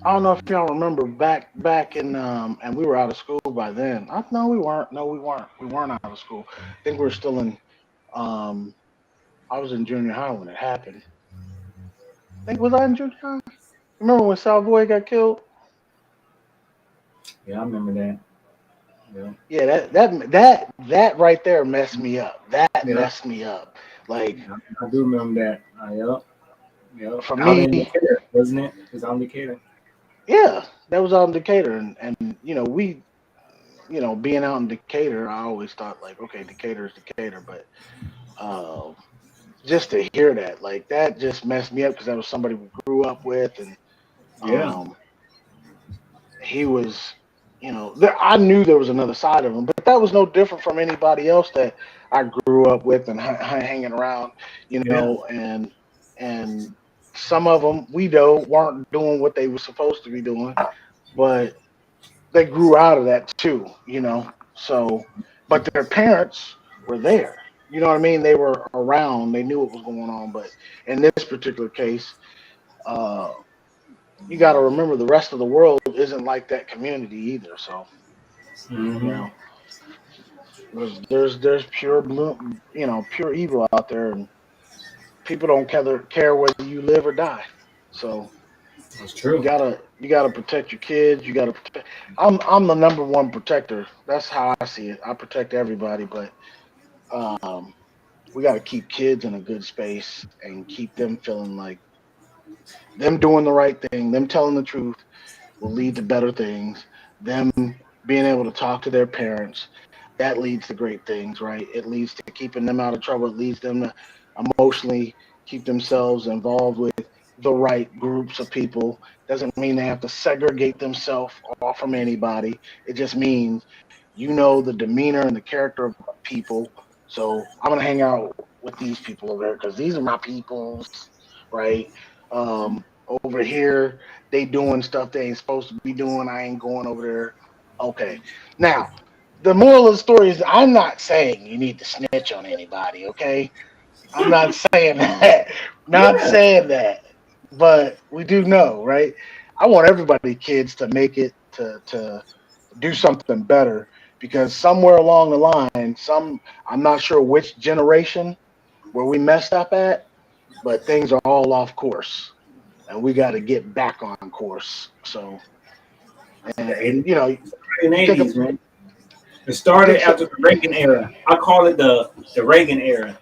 I don't know if y'all remember back in and we were out of school by then. No, we weren't. No, we weren't. We weren't out of school. I think we were still in. Um, I was in junior high when it happened. I think was I in junior high? Remember when Savoy got killed? Yeah, I remember that. Yeah, Yeah, that right there messed me up. That yeah, messed me up. Like yeah, I do remember that. Yep, yep. for Out me, in Decatur, wasn't it? It was out in Decatur. yeah, that was out in Decatur, and we, being out in Decatur, I always thought like, okay, Decatur is Decatur, but uh, just to hear that, like that, just messed me up because that was somebody we grew up with, and Yeah, um, he was, I knew there was another side of him, but that was no different from anybody else that I grew up with and hanging around, yeah, and some of them we know weren't doing what they were supposed to be doing, but they grew out of that too. So, but their parents were there. You know what I mean? They were around. They knew what was going on. But in this particular case, uh, you got to remember the rest of the world isn't like that community either. So you hmm know, there's pure blue, pure evil out there, and people don't care whether you live or die. So that's you true. gotta you gotta protect your kids. You gotta protect. I'm the number one protector. That's how I see it. I protect everybody, but um, we got to keep kids in a good space and keep them feeling like them doing the right thing, them telling the truth will lead to better things. Them being able to talk to their parents, that leads to great things, right? It leads to keeping them out of trouble. It leads them to emotionally keep themselves involved with the right groups of people. Doesn't mean they have to segregate themselves off from anybody. It just means the demeanor and the character of people. So I'm gonna hang out with these people over there because these are my peoples, right? Over here they doing stuff they ain't supposed to be doing. I ain't going over there. Okay. Now, the moral of the story is I'm not saying you need to snitch on anybody, okay? I'm not saying that. Not Yeah, saying that. But we do know, right? I want everybody kids to make it to do something better because somewhere along the line, I'm not sure which generation where we messed up at, but things are all off course and we got to get back on course. So, the and 80s and you think 80s, man. It you think started so? after the Reagan era. I call it the Reagan era.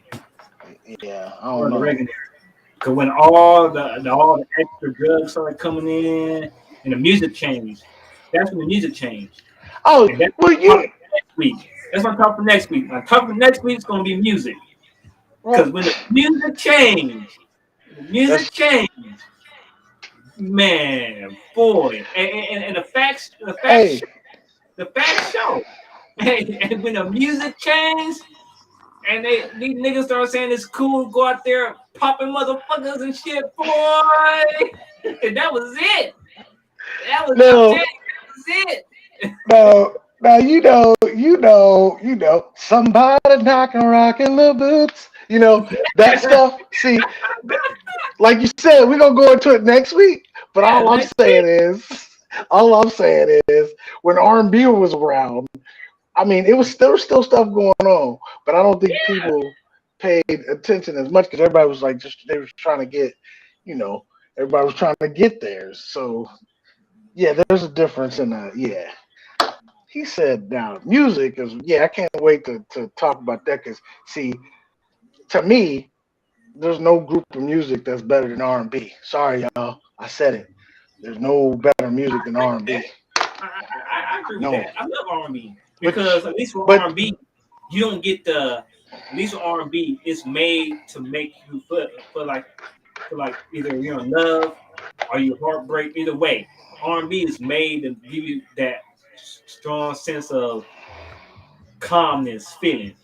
Yeah, I don't Or the know. Reagan era. Because when all the extra drugs started coming in and the music changed, that's when the music changed. Oh, And that's well, what I'm talking for next week. That's what I'm talking for next week. My talking for next week is gonna be music. Because well, when the music changed, that's man, boy, and hey, the facts show. And when the music changed, and these niggas start saying it's cool to go out there popping motherfuckers and shit, boy. And that was it. I'm no, telling you, that was it. no. Now somebody knocking, rocking the boots. That stuff. See, like you said, we're gonna go into it next week. But Yeah, next week. all I'm saying is, when R&B was around, I mean, there was still stuff going on, but I don't think Yeah, people paid attention as much because everybody was like, just they were trying to get, you know, everybody was trying to get theirs. So yeah, there's a difference in that. Yeah, he said now music is yeah. I can't wait to talk about that because see, to me, there's no group of music that's better than R&B. Sorry, y'all, I said it. There's no better music than I agree with R&B. that. I agree with No, that. I love R&B but because at least for but R&B, you don't get At least R&B, it's made to make you feel like either you're in love or you heartbreak. Either way, R&B is made to give you that strong sense of calmness feeling,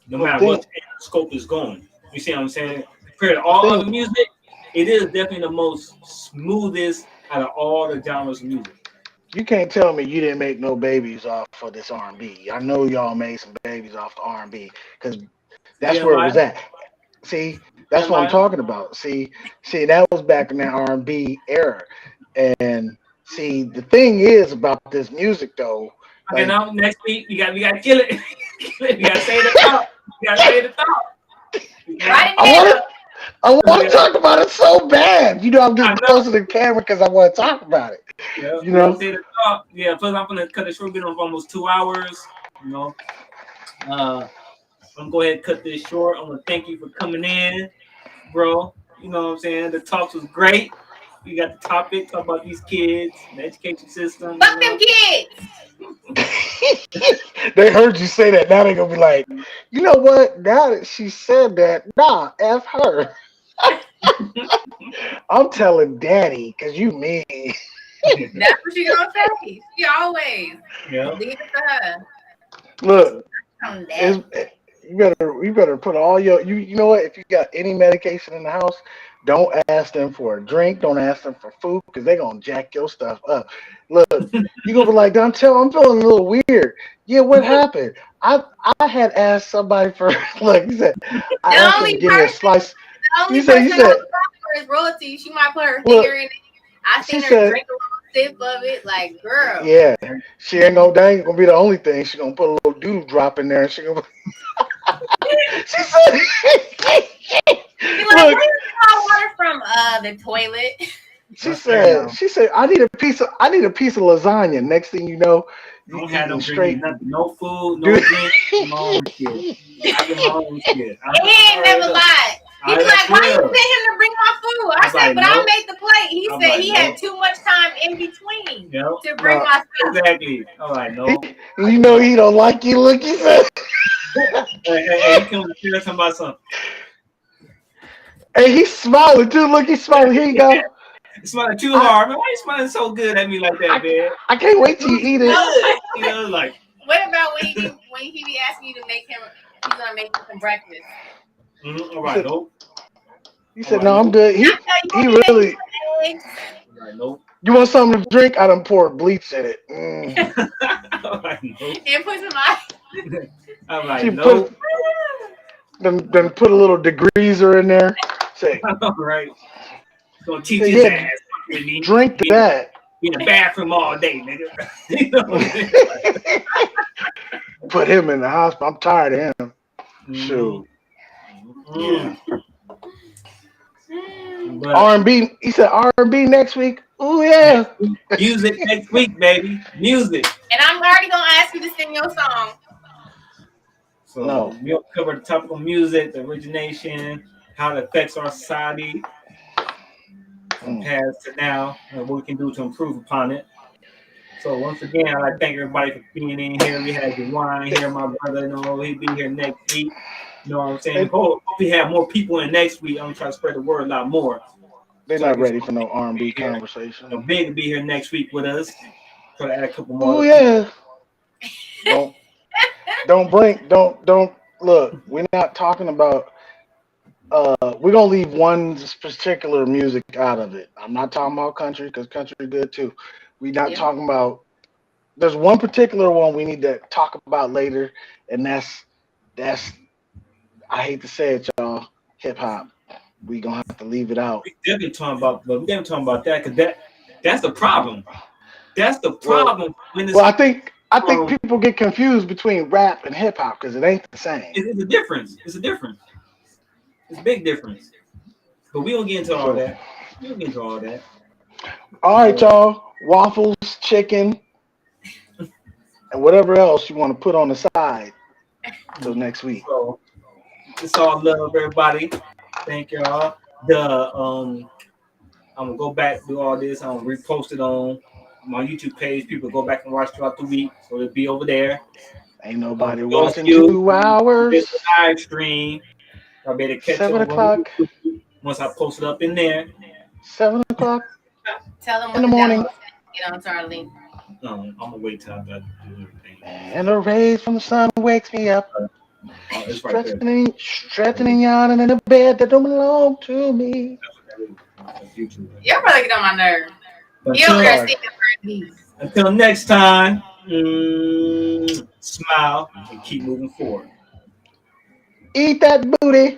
no Well, the matter what thing, the scope is going. You see what I'm saying? Compared to the all thing, other music, it is definitely the most smoothest out of all the genres of music. you can't tell me you didn't make no babies off of this R&B. I know y'all made some babies off the R&B because that's where it Jeremiah, was at. See, that's what I'm Jeremiah. talking about. See, that was back in that R&B era. And see, the thing is about this music though, Okay, like now next week we gotta kill it. We gotta say the top. We gotta say the top. You know? Write I it want down. to, I want to talk about it so bad. You know, I'm I getting know. closer to the camera because I want to talk about it. Yeah, You we gotta know, say the top. Yeah, plus I'm gonna cut it short. Been on for almost 2 hours. You know, I'm gonna go ahead and cut this short. I want to thank you for coming in, bro. You know what I'm saying? The talks was great. We got the topic, talk about these kids, the education system, you Fuck them know. kids. they heard you say that. Now they're gonna be like, you know what? Now that she said that, nah, f her. I'm telling Daddy because you mean. That's what she gonna say. She always Yeah. leave it to her. Look, Come is daddy. you better put all your you know what, if you got any medication in the house, don't ask them for a drink, don't ask them for food because they're gonna jack your stuff up. Look, you gonna be like, Dontel, I'm feeling a little weird. Yeah, what happened? I had asked somebody for look, he said I The asked him to only give me a person, slice. the He only said he person I have said to talk for is royalty. She might put her finger look, in it. I she seen her said drink a little sip of it. Like, girl. yeah, that ain't gonna be the only thing. She gonna put a little dew drop in there and she gonna she said She like, look, where you get my water from? The toilet. Don't say now. she said I need a piece of lasagna. Next thing you know, you Don't have eating them bring me straight. nothing. No food, no Dude. drink. My own shit. I get my own shit. And he I ain't already never know. lied. He be I like, why you swear. sent him to bring my food? I I'm said, like, but I nope. made the plate. He I'm said like, he had nope. too much time in between Yep. to bring No, my stuff. Exactly. I'm like, he, nope. I you get know my he don't like you. Look, he said, hey, he come to see us talking about something. hey, he's smiling too. Look, he's smiling. Here you go. It's smiling too I, hard, man. Why you smiling so good at me like that, I, man? I can't Like, wait till you food eat too it. No. good. You know, like, What about when he be asking you to make him? He's gonna make you some breakfast. all He right, said, nope. he All said, right, no, I'm nope. good. I tell you, He want me to make you really. some eggs? All right, nope. You want something to drink? I done poured bleach in it. All right, nope. And put some ice. All She right, put nope. then put a little degreaser in there. Say, All right. Gonna teach say his yeah, ass with me. drink that. Be in the bathroom all day, nigga. You know what I'm saying? Put him in the hospital. I'm tired of him. Mm, Shoot. Yeah. mm. But R&B. He said R&B next week. Oh yeah. music next week, baby. Music. And I'm already gonna ask you to sing your song. So No. we'll cover the topical music, the origination, how it affects our society from Mm. past to now, and what we can do to improve upon it. So once again, I'd like to thank everybody for being in here. We had Dewan here, my brother. You know, he'll be here next week. You know what I'm saying? They Hope we have more people in next week. I'm gonna try to spread the word a lot more. they're So I not get ready some for no people to R&B be here. conversation. Big will be here next week with us. Try to add a couple more Oh other people. yeah. Don't don't look. We're not talking about. We're gonna leave one particular music out of it. I'm not talking about country because country good too. We're not Yeah. talking about. There's one particular one we need to talk about later, and that's I hate to say it, y'all. Hip hop. We gonna have to leave it out. We definitely talking about, but we definitely talking about that because that's the problem. That's the Well, problem when well, it's I think people get confused between rap and hip hop because it ain't the same. it's a difference. It's a difference. It's a big difference. But we don't get into all So, that. We don't get into all that. all right, So, y'all. Waffles, chicken, and whatever else you want to put on the side till next week. so it's all love, everybody. Thank y'all. The I'm gonna go back do all this. I'm gonna repost it on my YouTube page. People go back and watch throughout the week, so it'll be over there. Ain't nobody For those of watching you 2 who hours. missed the live stream, I better catch 7 up on o'clock. YouTube once I post it up in there. 7 o'clock Tell them in what the to morning. download. Get onto our link. I'm gonna wait till I do everything. And the rays from the sun wakes me up. It's right there. Stretching out in a bed that don't belong to me. That's YouTube. Y'all probably get on my nerve. He over there singing R&B. Until next time, smile and keep moving forward. Eat that booty.